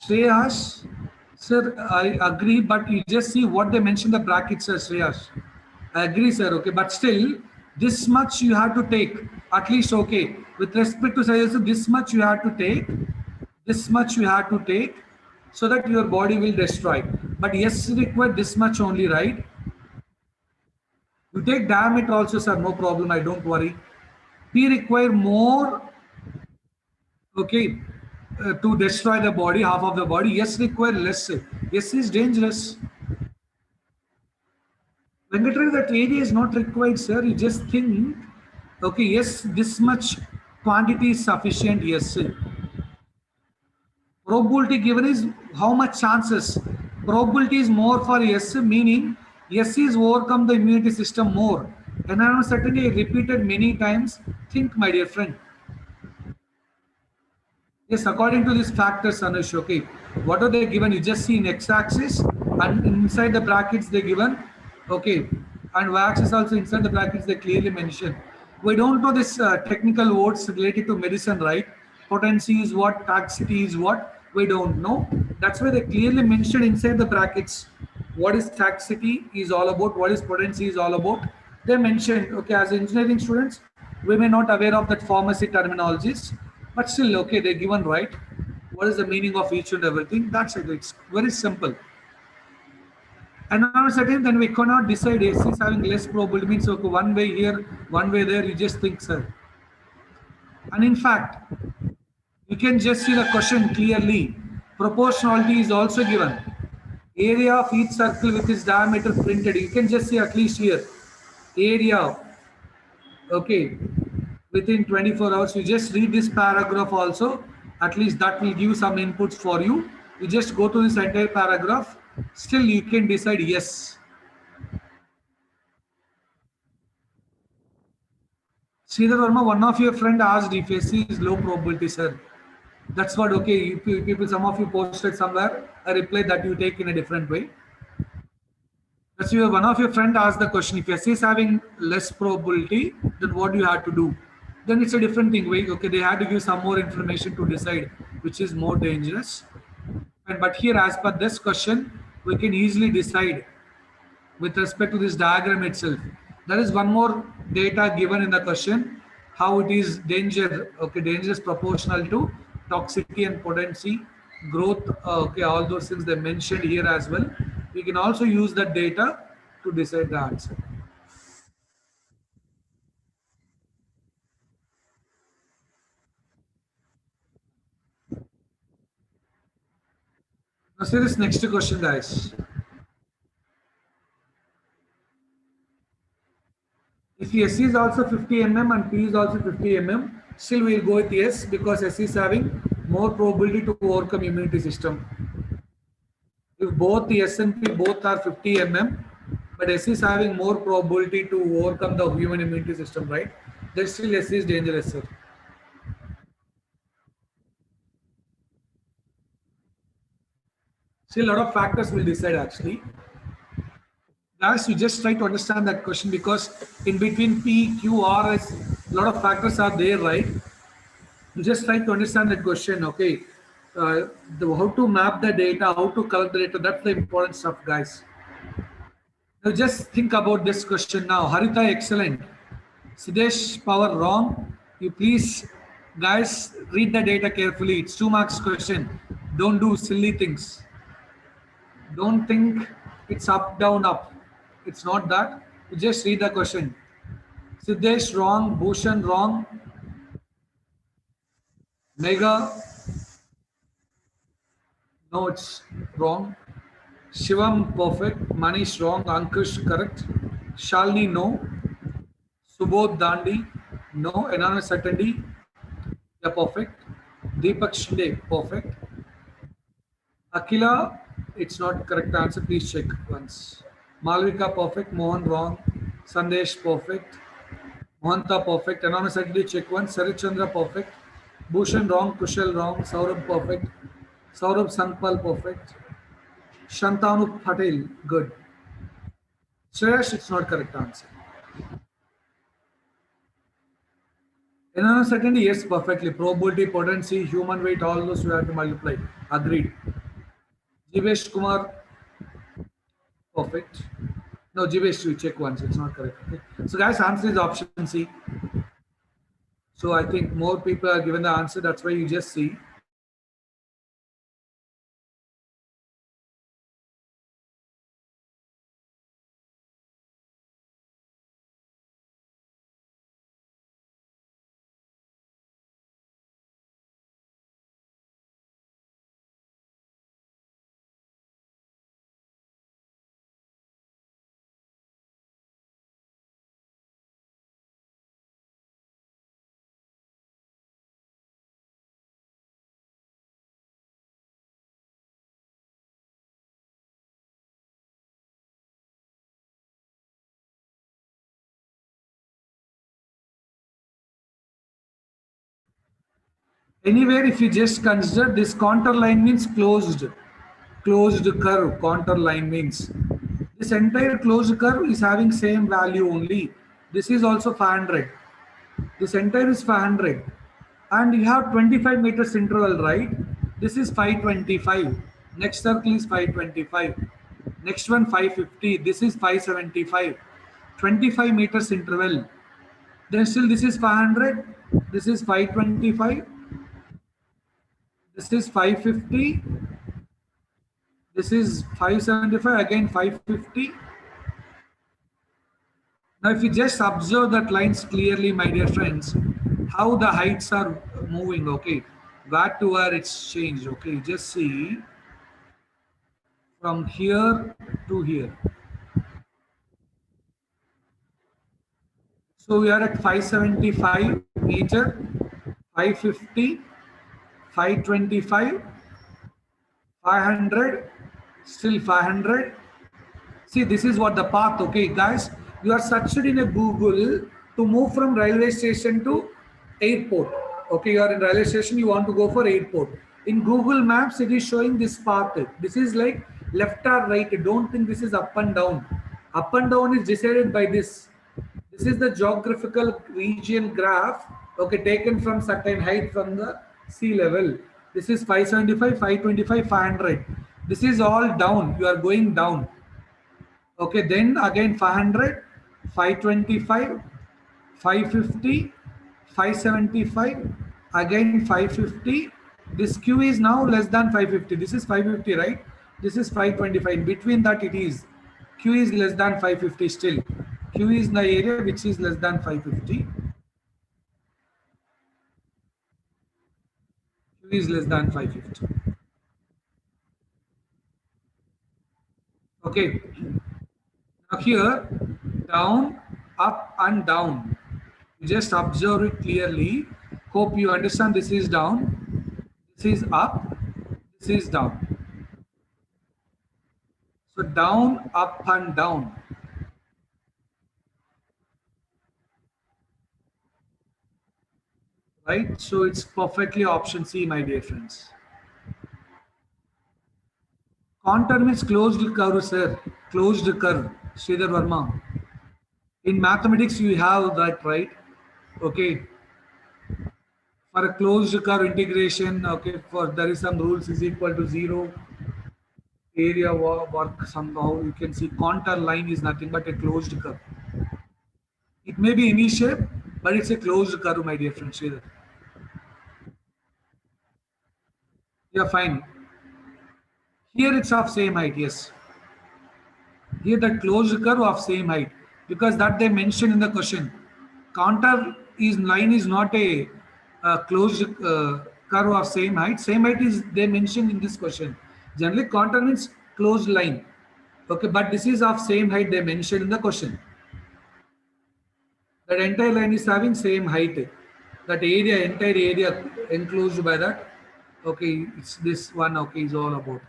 Shreyas, sir, I agree, but you just see what they mention the brackets, sir, Shreyas. I agree, sir, okay, but still, this much you have to take, at least, okay, with respect to size, this much you have to take, this much you have to take, so that your body will destroy. But yes, require this much only, right? You take diameter also, sir, no problem, I don't worry. P require more, okay, to destroy the body, half of the body. Yes, require less. Yes, is dangerous. Venkatari, that area is not required, sir. You just think, okay, yes, this much quantity is sufficient. Yes, probability given is how much chances. Probability is more for yes, meaning yes is overcome the immunity system more. And I am certainly repeated many times. Think, my dear friend. Yes, according to these factors, Anush, okay, what are they given? You just see in x-axis and inside the brackets they given, okay, and y-axis also inside the brackets they clearly mention. We don't know this technical words related to medicine, right? Potency is what, toxicity is what, we don't know. That's why they clearly mentioned inside the brackets what is toxicity is all about, what is potency is all about. They mentioned, okay, as engineering students, we may not aware of that pharmacy terminologies, but still, okay, they're given right. What is the meaning of each and everything? That's it. It's very simple. And now second, then we cannot decide yes is having less probability means okay, one way here, one way there. You just think, sir. And in fact, you can just see the question clearly. Proportionality is also given. Area of each circle with its diameter printed. You can just see at least here. Area. Okay, within 24 hours. You just read this paragraph also. At least that will give some inputs for you. You just go to this entire paragraph. Still, you can decide yes. Sridhar Verma, one of your friend asked if SC is low probability, sir. That's what, okay, people, some of you posted somewhere. I replied that you take in a different way. That's your one of your friend asked the question. If SC is having less probability, then what do you have to do? Then it's a different thing. Wait, okay, they had to give some more information to decide which is more dangerous. And but here, as per this question, we can easily decide with respect to this diagram itself. There is one more data given in the question, how it is danger, okay, dangerous proportional to toxicity and potency, growth, okay, all those things they mentioned here as well. We can also use that data to decide the answer. Now see this next question, guys. If S is also 50 mm and P is also 50 mm, still we'll go with S because S is having more probability to overcome immunity system. If both the S and P both are 50 mm, but S is having more probability to overcome the human immunity system, right? Then still S is dangerous, sir. Still, a lot of factors will decide actually. Guys, you just try to understand that question because in between P, Q, R, S, a lot of factors are there, right? You just try to understand that question, okay? How to map the data, how to collect the data, that's the important stuff, guys. Now just think about this question now. Harita, excellent. Sidesh, power wrong. You please, guys, read the data carefully. It's 2 marks question. Don't do silly things. Don't think it's up, down, up. It's not that. You just read the question. Siddesh wrong, Bhushan wrong, Mega, no, it's wrong. Shivam perfect, Manish wrong, Ankush correct, Shalini no, Subodh Dandi no, Anonymous attendee, yeah perfect, Deepak Shinde perfect, Akila, it's not correct answer, please check once. Malvika perfect, Mohan wrong, Sandesh perfect, Mohanta perfect, Anonymous attendee check once, Sarit Chandra perfect, Bhushan wrong, Kushal wrong, Saurabh perfect, Saurabh Sangpal perfect, Shantanu Patel good. Shreyash, it's not correct answer. Another certainty, yes, perfectly. Probability, potency, human weight, all those you have to multiply. Agreed. Jivesh Kumar, perfect. No, Jivesh, you check once. It's not correct. Okay. So, guys, answer is option C. So, I think more people are given the answer. That's why you just see. Anywhere, if you just consider this contour line means closed curve. Contour line means this entire closed curve is having same value only. This is also 500. This entire is 500, and you have 25 meters interval, right? This is 525. Next circle is 525. Next one 550. This is 575. 25 meters interval. Then still this is 500. This is 525. This is 550. This is 575. Again 550. Now, if you just observe that lines clearly, my dear friends, how the heights are moving, okay, where to where it's changed, okay, just see from here to here. So we are at 575 meter, 550, 525, 500, still 500. See, this is what the path, okay, guys. You are searched in a Google to move from railway station to airport. Okay, you are in railway station, you want to go for airport. In Google Maps, it is showing this path. This is like left or right. Don't think this is up and down. Up and down is decided by this. This is the geographical region graph, okay, taken from certain height from the sea level. This is 575, 525, 500. This is all down. You are going down. Okay, then again 500, 525, 550, 575, again 550. This Q is now less than 550. This is 550, right? This is 525. In between that it is. Q is less than 550 still. Q is the area which is less than 550. Q is less than 550. Okay. Now here, down, up and down. You just observe it clearly. Hope you understand this is down, this is up, this is down. So down, up and down. Right? So it's perfectly option C, my dear friends. Contour means closed curve, sir. Closed curve. Sridhar Verma. In mathematics, you have that, right? Okay. For a closed curve integration, okay, for there is some rules is equal to zero. Area work somehow you can see contour line is nothing but a closed curve. It may be any shape, but it's a closed curve, my dear friends. Sridhar. Yeah, fine. Here it's of same height, yes. Here the closed curve of same height because that they mentioned in the question. Contour is line is not a closed curve of same height. Same height is they mentioned in this question. Generally, contour means closed line. Okay, but this is of same height they mentioned in the question. That entire line is having same height. That area, entire area enclosed by that. Okay, it's this one. Okay, is all about.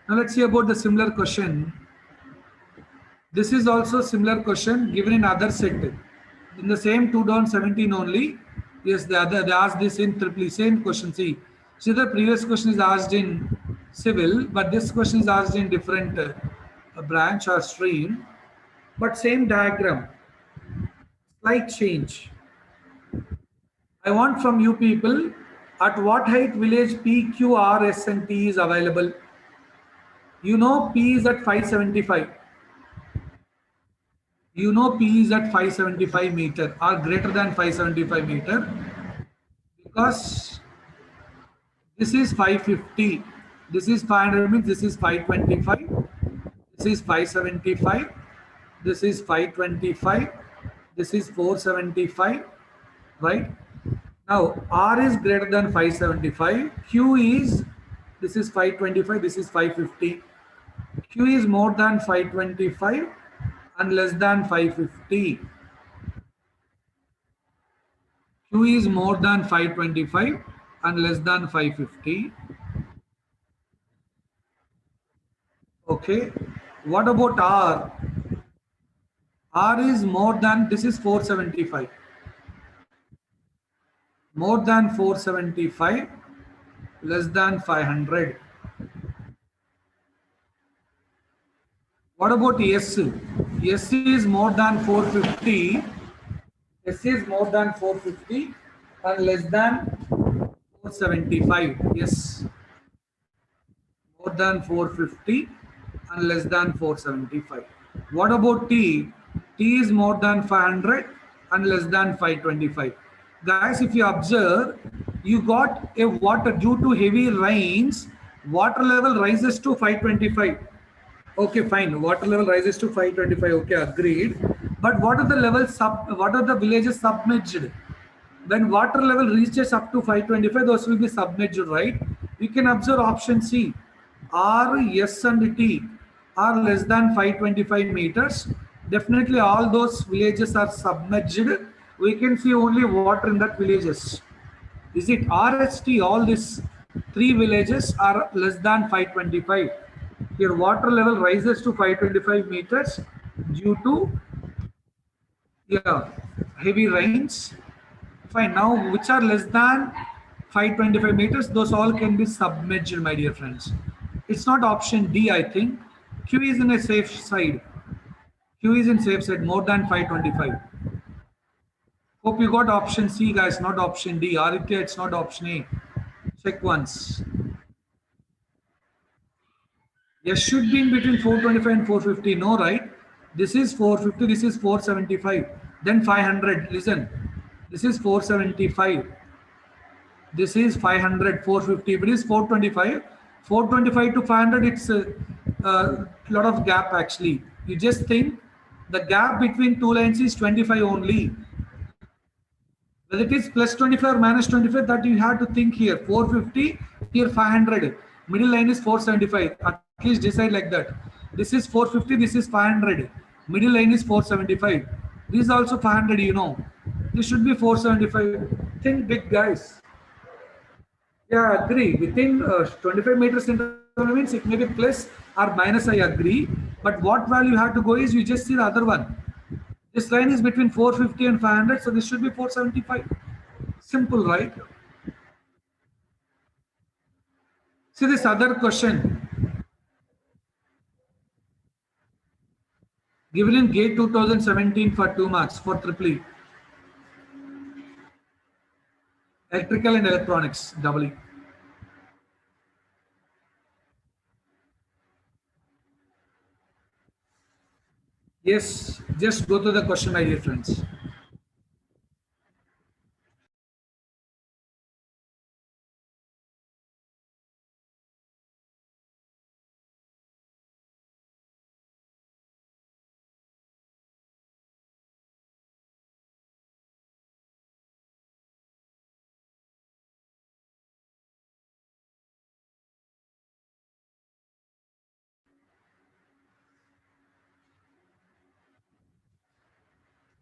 Now let's see about the similar question. This is also similar question given in other set. In the same 2017 only. Yes, the other they asked this in triple same question. See the previous question is asked in civil, but this question is asked in different branch or stream, but same diagram, slight change. I want from you people at what height village P, Q, R, S, and T is available. You know P is at 575. You know P is at 575 meter or greater than 575 meter because this is 550. This is 500 means this is 525. This is 575. This is 525. This is 475. Right? Now R is greater than 575. Q is this is 525. This is 550. Q is more than 525 and less than 550. Q is more than 525 and less than 550. Okay. What about R? R is more than, this is 475. More than 475, less than 500. What about S? S is more than 450. S is more than 450 and less than 475. Yes. More than 450 and less than 475. What about T? T is more than 500 and less than 525. Guys, if you observe, you got a water due to heavy rains, water level rises to 525. Okay, fine. Water level rises to 525. Okay, agreed. But what are the levels what are the villages submerged? When water level reaches up to 525, those will be submerged, right? You can observe option C. R, S and T are less than 525 meters. Definitely all those villages are submerged. We can see only water in that villages. Is it RST? All these three villages are less than 525. Here water level rises to 525 meters due to yeah, heavy rains. Fine. Now, which are less than 525 meters, those all can be submerged, my dear friends. It's not option D, I think. Q is in a safe side. Q is in safe side, more than 525. Hope you got option C, guys, not option D. Aditya, it's not option A. Check once. Yes, should be in between 425 and 450. No, right? This is 450, this is 475. Then 500. Listen, this is 475. This is 500, 450. If it is 425, 425 to 500, it's a lot of gap actually. You just think the gap between two lines is 25 only. Whether it is plus 25 or minus 25, that you have to think here. 450, here 500. Middle line is 475. At least decide like that. This is 450, this is 500. Middle line is 475. This is also 500, you know. This should be 475. Think big, guys. Yeah, agree. Within 25 meters interval means it may be plus or minus, I agree. But what value you have to go is you just see the other one. This line is between 450 and 500, so this should be 475. Simple, right? See this other question. Given in GATE 2017 for 2 marks for triple E. Electrical and electronics, double E. Yes, just go to the question, my dear friends.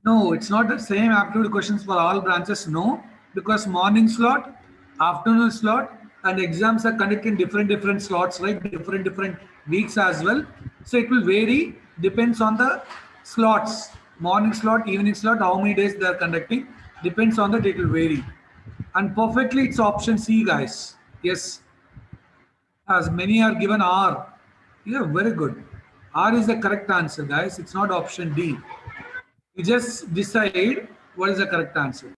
No, it's not the same aptitude questions for all branches. No, because morning slot, afternoon slot, and exams are conducted in different slots, right? Different weeks as well. So it will vary. Depends on the slots. Morning slot, evening slot, how many days they are conducting. Depends on that. It will vary. And perfectly, it's option C, guys. Yes, as many are given R. Yeah, very good. R is the correct answer, guys. It's not option D. You just decide what is the correct answer.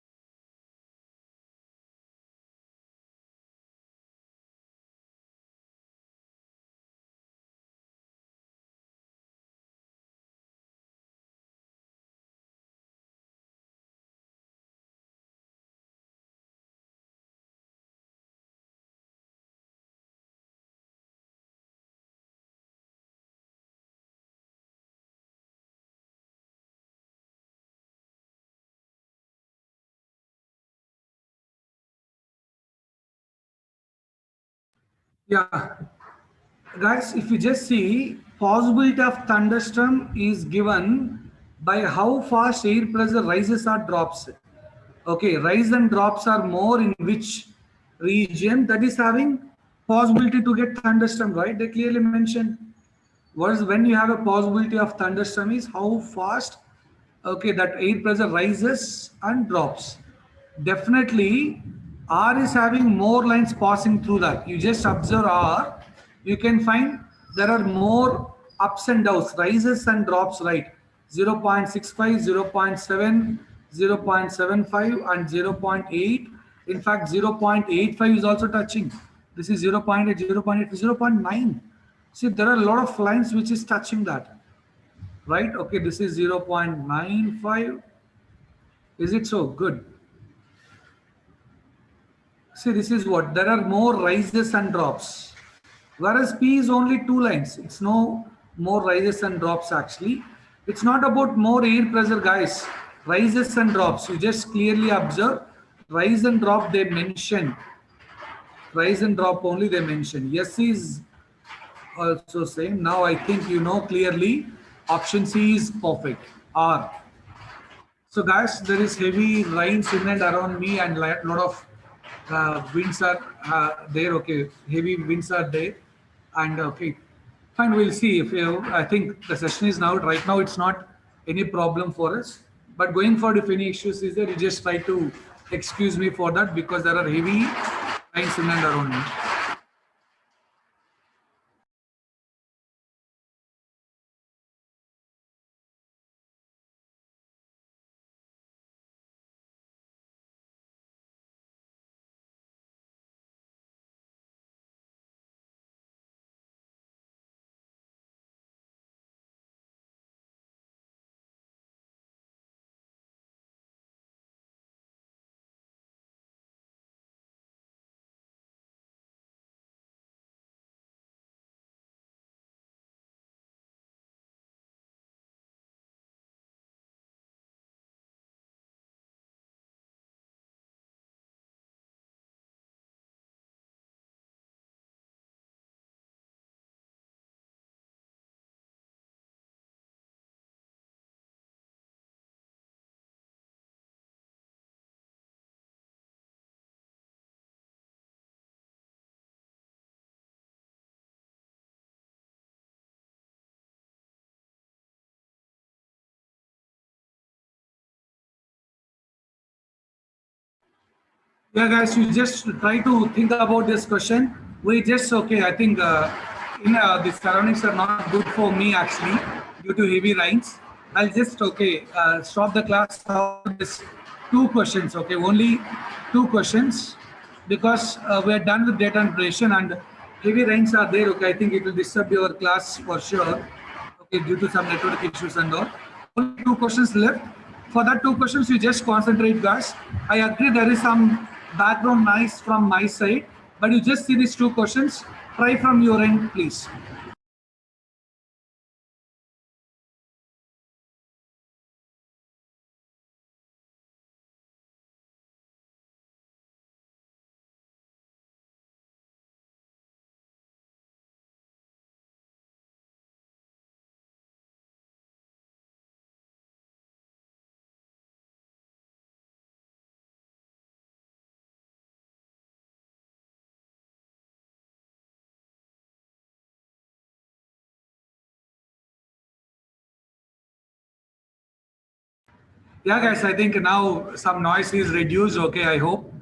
Yeah, guys, if you just see, possibility of thunderstorm is given by how fast air pressure rises or drops. Okay, rise and drops are more in which region that is having possibility to get thunderstorm, right? They clearly mentioned. What is when you have a possibility of thunderstorm is how fast, okay, that air pressure rises and drops. Definitely, R is having more lines passing through that. You just observe R, you can find there are more ups and downs, rises and drops, right? 0.65, 0.7, 0.75, and zero point 0.8. In fact, 0.85 is also touching. This is 0.8, 0.8, 0.9. See, there are a lot of lines which is touching that, right? Okay, this is 0.95. Is it so? Good. See, this is what there are more rises and drops, whereas P is only two lines. It's no more rises and drops actually. It's not about more air pressure, guys. Rises and drops. You just clearly observe rise and drop. They mention rise and drop only. They mention. Yes is also same. Now I think you know clearly. Option C is perfect. R. So guys, there is heavy rains in and around me, and lot of winds are there. Okay, heavy winds are there, and okay, fine. We'll see if you. I think the session is now. Right now, it's not any problem for us. But going forward, if any issues is there, you just try to excuse me for that because there are heavy rains in and around me. Yeah, guys, you just try to think about this question. We just, okay, I think in the surroundings are not good for me actually due to heavy rains. I'll just, okay, stop the class after this two questions, okay, only two questions because we're done with data integration and heavy rains are there, okay. I think it will disturb your class for sure, okay, due to some network issues and all. Only two questions left. For that two questions, you just concentrate, guys. I agree there is some background noise from my side, but you just see these two questions. Try from your end, please. Yeah, guys, I think now some noise is reduced. Okay, I hope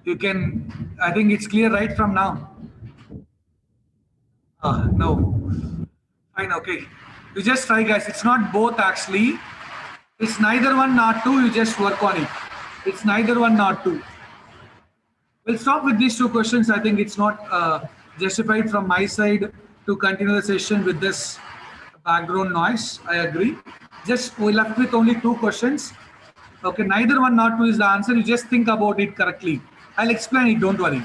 you can. I think it's clear right from now. No. Fine, okay. You just try, guys. It's not both actually. It's neither one nor two. You just work on it. It's neither one nor two. We'll stop with these two questions. I think it's not justified from my side to continue the session with this background noise. I agree. Just we left with only two questions. Okay, neither one nor two is the answer. You just think about it correctly. I'll explain it. Don't worry.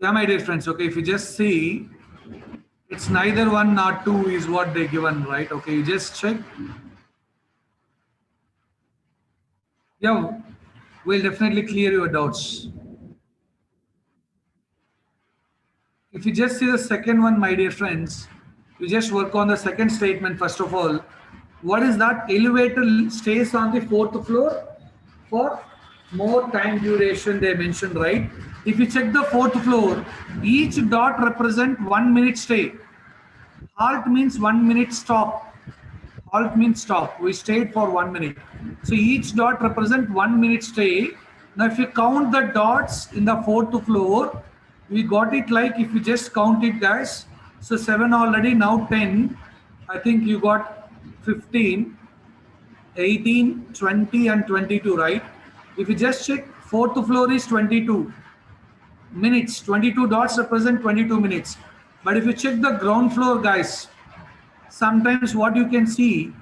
Yeah, my dear friends. Okay, if you just see, it's neither one nor two is what they given, right? Okay, you just check. Yeah, we'll definitely clear your doubts. If you just see the second one, my dear friends, you just work on the second statement first of all. What is that? Elevator stays on the fourth floor for more time duration, they mentioned, right? If you check the fourth floor, each dot represent 1 minute stay. Halt means 1 minute stop. Halt means stop. We stayed for 1 minute. So each dot represent 1 minute stay. Now if you count the dots in the fourth floor, we got it like if you just count it, guys. So 7 already, now 10. I think you got 15, 18, 20 and 22, right? If you just check, fourth floor is 22 minutes. 22 dots represent 22 minutes. But if you check the ground floor, guys, sometimes what you can see,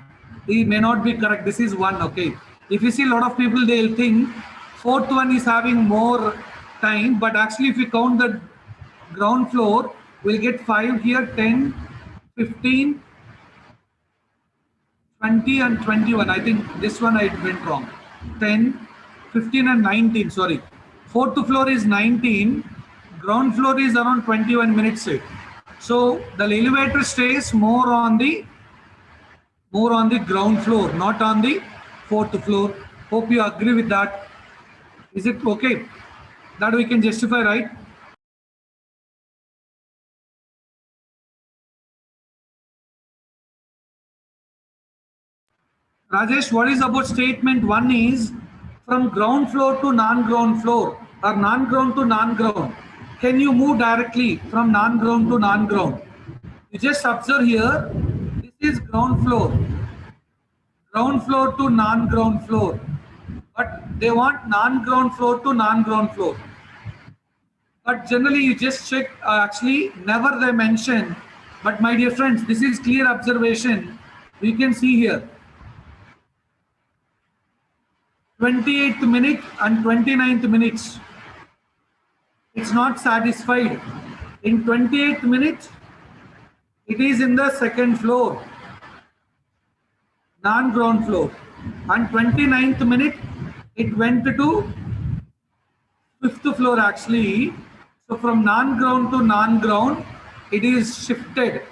it may not be correct. This is one, okay. If you see a lot of people, they'll think fourth one is having more time, but actually if you count the ground floor, we'll get 5 here, 10, 15, 20 and 21. I think this one I went wrong. 10, 15 and 19, sorry. Fourth floor is 19, ground floor is around 21 minutes. So the elevator stays more on the ground floor, not on the fourth floor. Hope you agree with that. Is it okay? That we can justify, right? Rajesh, what is about statement one is from ground floor to non-ground floor or non-ground to non-ground. Can you move directly from non-ground to non-ground? You just observe here, this is ground floor to non-ground floor. But they want non-ground floor to non-ground floor. But generally, you just check, actually, never they mention. But my dear friends, this is clear observation. We can see here 28th minute and 29th minutes. It's not satisfied. In 28th minute, it is in the second floor, non ground floor. And 29th minute, it went to fifth floor actually. So from non ground to non ground, it is shifted.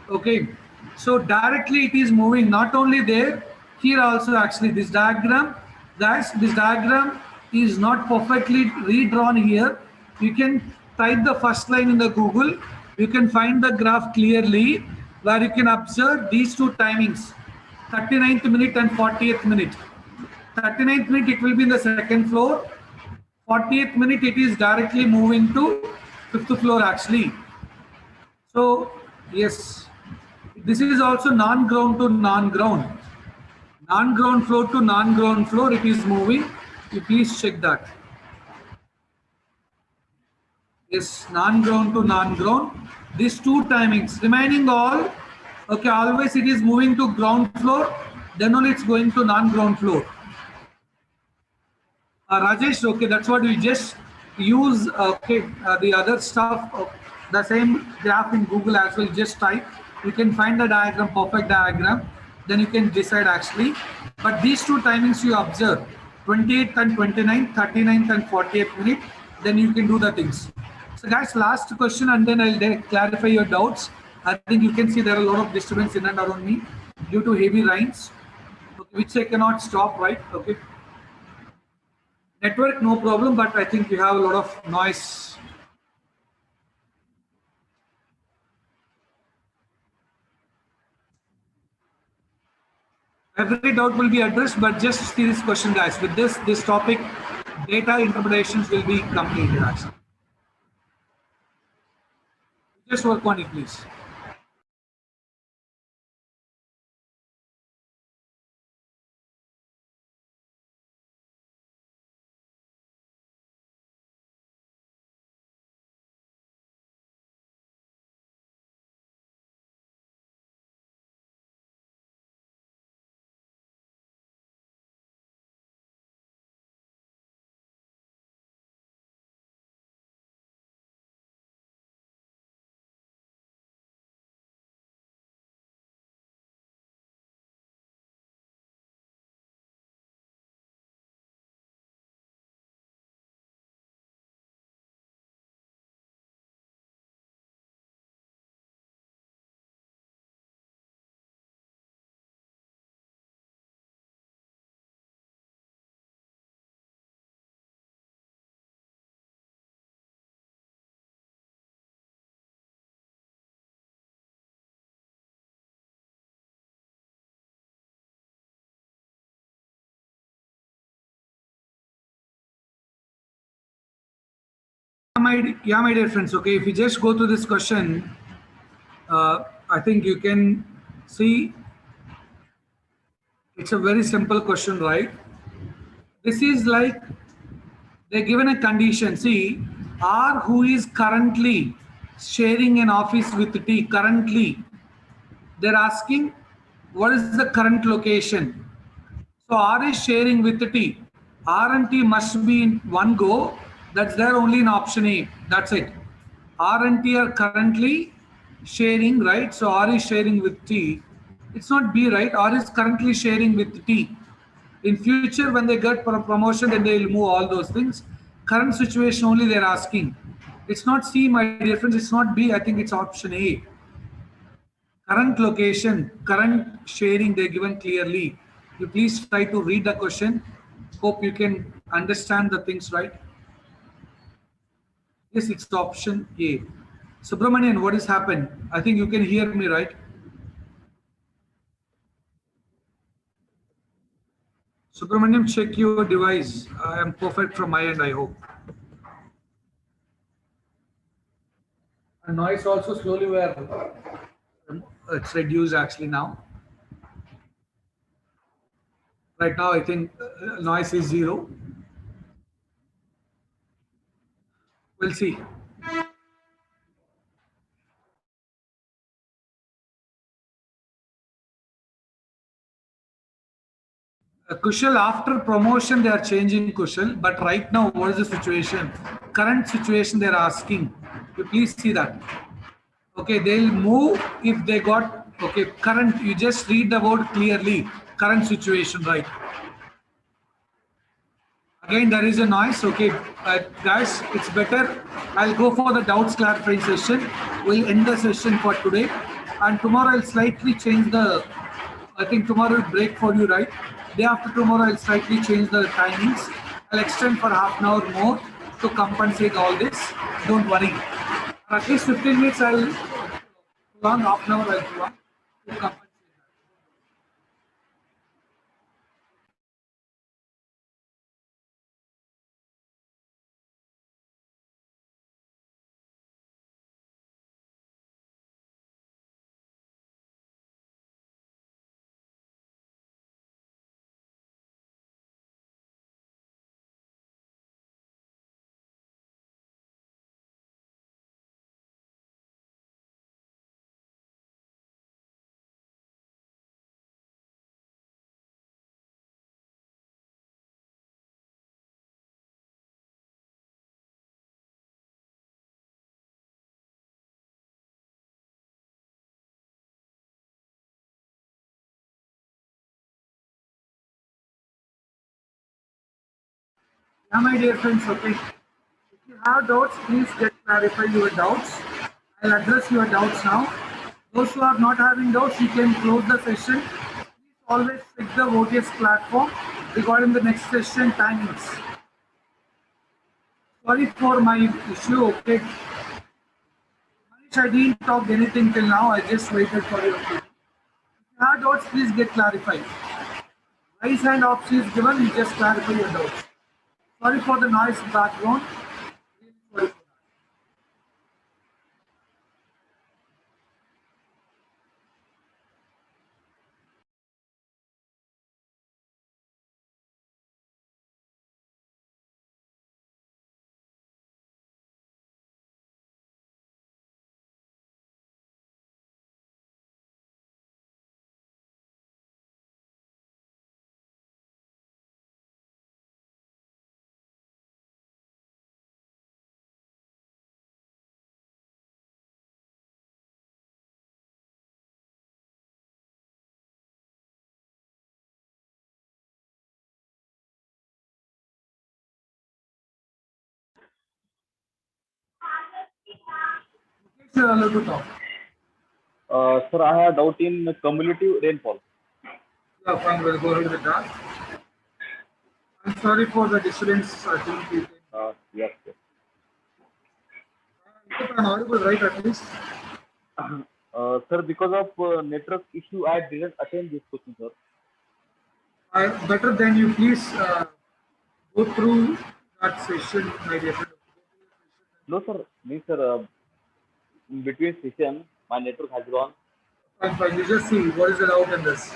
Okay. So directly it is moving, not only there, here also actually this diagram, guys, this diagram is not perfectly redrawn here. You can type the first line in the Google, you can find the graph clearly where you can observe these two timings, 39th minute and 40th minute. 39th minute it will be in the second floor, 40th minute it is directly moving to fifth floor actually. So yes, this is also non-ground to non-ground. Non-ground floor to non-ground floor, it is moving. You please check that. Yes, non-ground to non-ground. These two timings, remaining all, okay, always it is moving to ground floor, then only it's going to non-ground floor. Rajesh, okay, that's what we just use. Okay, the other stuff, the same graph in Google as well. Just type, you can find the diagram, perfect diagram. Then you can decide actually. But these two timings you observe, 28th and 29th, 39th and 40th minute. Then you can do the things. So guys, last question, and then I'll clarify your doubts. I think you can see there are a lot of disturbance in and around me due to heavy rains, which I cannot stop. Right? Okay. Network, no problem, but I think you have a lot of noise. Every doubt will be addressed, but just see this question, guys. With this topic, data interpretations will be completed, actually. Just work on it, please. Yeah, my dear friends. Okay, if you just go to this question, I think you can see it's a very simple question, right? This is like they're given a condition. See, R who is currently sharing an office with T currently, they're asking what is the current location. So R is sharing with T. R and T must be in one go. That's there only in option A. That's it. R and T are currently sharing, right? So R is sharing with T. It's not B, right? R is currently sharing with T. In future, when they get promotion, then they will move all those things. Current situation only they're asking. It's not C, my dear friends. It's not B. I think it's option A. Current location, current sharing, they're given clearly. You please try to read the question. Hope you can understand the things right. Yes, it's option A. Subramanian, what has happened? I think you can hear me, right? Subramanian, check your device. I am perfect from my end, I hope. And noise also slowly where it's reduced actually now. Right now, I think noise is zero. We'll see. Kushal, after promotion, they are changing Kushal. But right now, what is the situation? Current situation they're asking. You please see that. Okay, they'll move if they got, okay, current, you just read the word clearly. Current situation, right? Again, there is a noise. Okay, guys, it's better. I'll go for the doubts clarifying session. We'll end the session for today. And tomorrow I'll slightly change the, I think tomorrow will break for you, right? Day after tomorrow I'll slightly change the timings. I'll extend for half an hour more to compensate all this. Don't worry. At least 15 minutes I'll prolong, half an hour I'll prolong to compensate. Yeah, my dear friends, okay. If you have doubts, please get clarify your doubts. I'll address your doubts now. Those who are not having doubts, you can close the session. Please always check the OTS platform regarding the next session timings. Sorry for my issue, okay. Manish, I didn't talk anything till now. I just waited for your opinion. If you have doubts, please get clarified. Raise hand option is given, you just clarify your doubts. Sorry for the noise background. Sorry. You're allowed to talk. Sir, I have doubt in cumulative rainfall. Yeah, fine, we'll go ahead with that. I'm sorry for the disturbance. I think you Yes, yes. can audible, right? At least. Sir, because of network issue, I didn't attend this question, sir. Better than you please go through that session, my dear friend. No, sir. Means, sir, in between session, my network has gone. Fine, fine. You just see what is the doubt in this.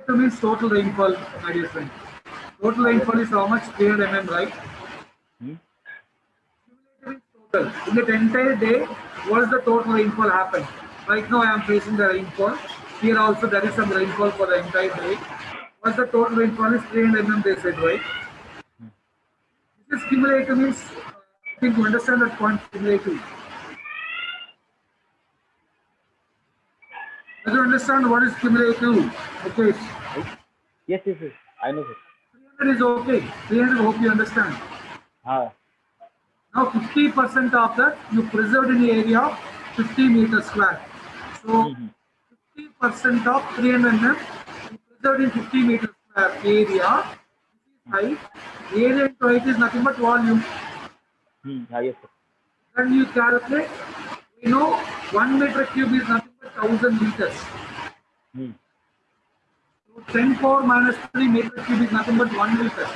To means total rainfall, my dear friend. Total Yes, rainfall sir. is how much clear mm, right? Hmm? Total. In that entire day, what is the total rainfall happen? Right now I am facing the rainfall. Here also there is some rainfall for the entire day. What's the total rainfall is 300 mm they said, right? This is cumulative means, I think you understand that point cumulative. Do you understand what is cumulative? Okay. Yes, yes, yes. I know, sir. 300 is okay. 300 hope you understand. Ah, Now 50% of that you preserved in the area of 50 meters square. So hmm, 50% of 300 mm you preserved in 50 meters square area. Height. Area into height is nothing but volume. yes, sir. Then you calculate, you know, 1 meter cube is nothing but 1000 liters. Hmm. So 10 power minus 3 meter cube is nothing but 1 liter.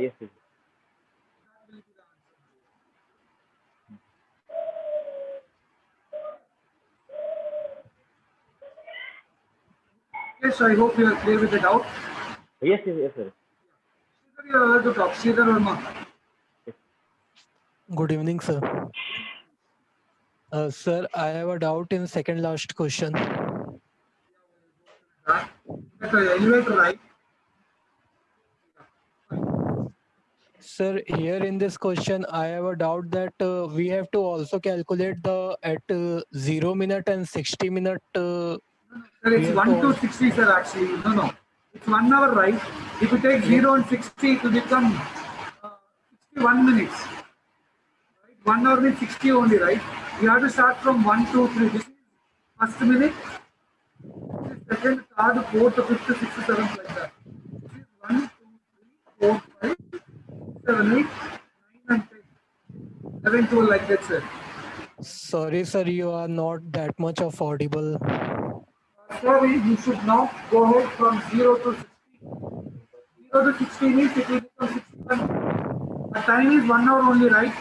Yes, yes. Yes, I hope you are clear with the doubt. Yes, yes, yes, sir. Sridhar, you are allowed to talk. Sridhar Verma. Good evening, sir. Sir, I have a doubt in second last question. That elevator, right? Sir, here in this question, I have a doubt that we have to also calculate the at 0 minute and 60 minute. Sir, We it's have to 1 to also, 60, sir, actually. No, no. It's 1 hour, right? If you take yes, 0 and 60, it will become 61 minutes. Right? 1 hour means 60 only, right? You have to start from 1, 2, 3. This is First minute, second, third, fourth, fifth, sixth, seventh, like that. This is 1, 2, 3, 4, 5, 7, 8, 9, and 10. 11, 12, like that, sir. Sorry, sir, you are not that much of audible. Sorry, you should now go ahead from 0 to 16. 0 to 16 means it will become 61. The time is 1 hour only, right?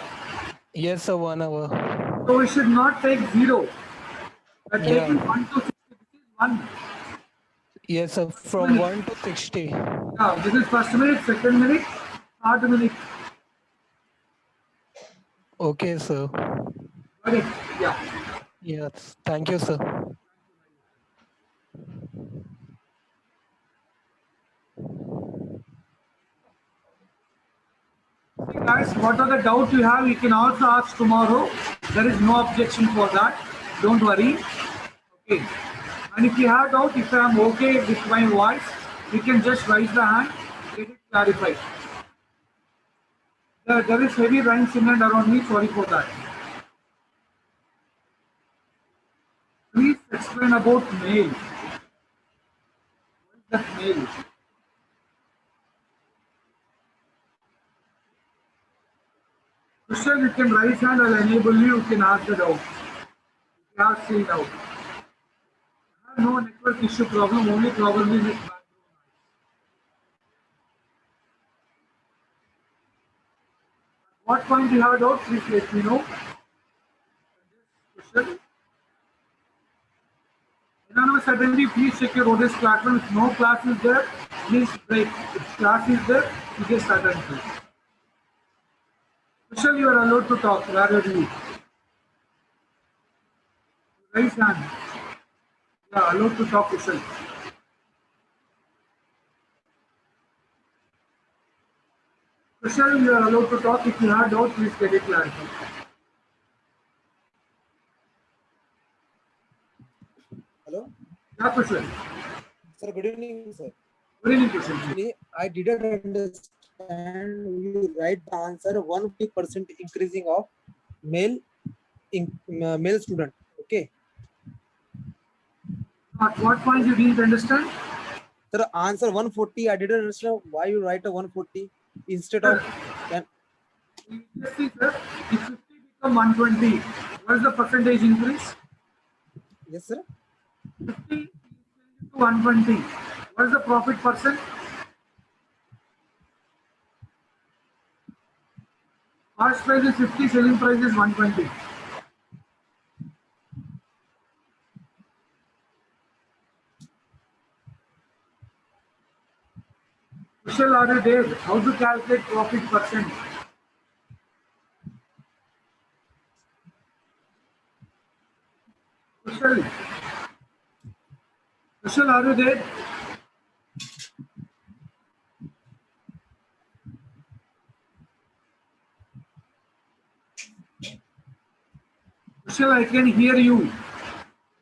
Yes, sir, 1 hour. So we should not take 0. We are Yeah. taking 1 to 60. This is 1. Yes, sir, from 1 to 60. Now, this is first minute, second minute, third minute. Okay, sir. Got it? Yeah. Yes, thank you, sir. See guys, what are the doubts you have? You can also ask tomorrow. There is no objection for that. Don't worry. Okay. And if you have doubt, if I am okay with my voice, you can just raise the hand, get it clarified. There is heavy rain in and around me. Sorry for that. Please explain about mail. What is that mail? Kushal, you can raise hand. I'll enable you. You can ask the doubt. You can ask the doubt. I have no network issue problem. Only problem is with background. What point you have doubt? Please let me know. Kushal. Anonymous attendee, please check your ODES platform. If no class is there, please break. If class is there, you just attend to it. Kushal, you are allowed to talk. Where are you? Raise hand. Yeah, allowed to talk, Kushal. Kushal, you are allowed to talk. If you have doubt, please get it clarified. Hello, Yeah, Kushal. sir. Good evening, sir. Good evening, Kushal. Actually, I didn't understand. You write the answer 150% increasing of male male student. Okay, At what point you didn't understand? sir. Answer 140. I didn't understand why you write a 140 instead of. Just see, sir. If 50 become 120, what is the percentage increase? Yes, sir. 50 to 120. What is the profit percent? Cost price is 50, selling price is 120. Kushal, are you there? How to calculate profit percent? Kushal, Kushal, are you there? Kushal, I can hear you.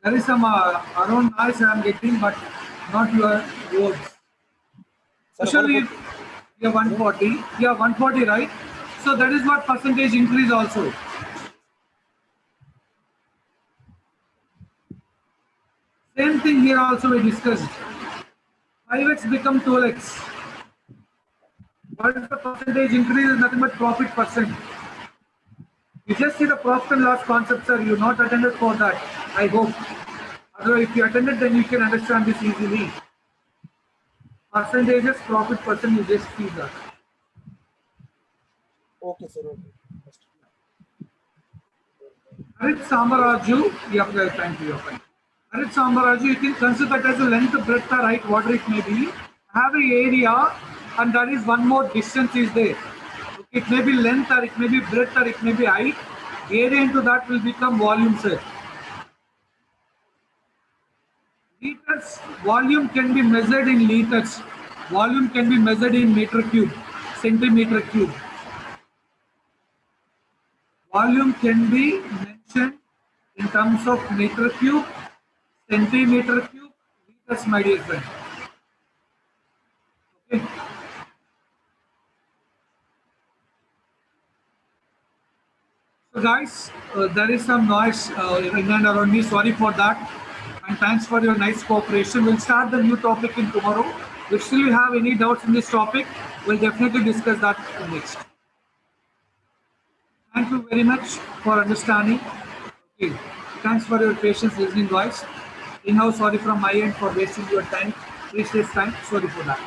There is some around noise I am getting, but not your words. Sir, Kushal, you are 140. You are 140, right? So that is what percentage increase also. Same thing here also we discussed. 5x become 12x. What is the percentage increase is nothing but profit percent. You just see the profit and loss concept, sir. You not attended for that, I hope. Otherwise, if you attended, then you can understand this easily. Percentages, profit percent, you just see that. okay, sir. Okay. Harit Sambaraju, thank you, fine. Harit Sambaraju, you can consider that as a length, breadth, or height, whatever it may be. Have an area, and there is one more distance is there. Okay, it may be length, or it may be breadth, or it may be height. Area into that will become volume, sir. Liters, volume can be measured in liters. Volume can be measured in meter cube, centimeter cube. Volume can be mentioned in terms of meter cube, centimeter cube, liters, my dear friend. Okay. So guys, there is some noise in and around me. Sorry for that. And thanks for your nice cooperation. We'll start the new topic in tomorrow. If still you have any doubts in this topic, we'll definitely discuss that next. Thank you very much for understanding. Okay. Thanks for your patience listening, guys. Anyhow, sorry from my end for wasting your time. Precious time. Sorry for that.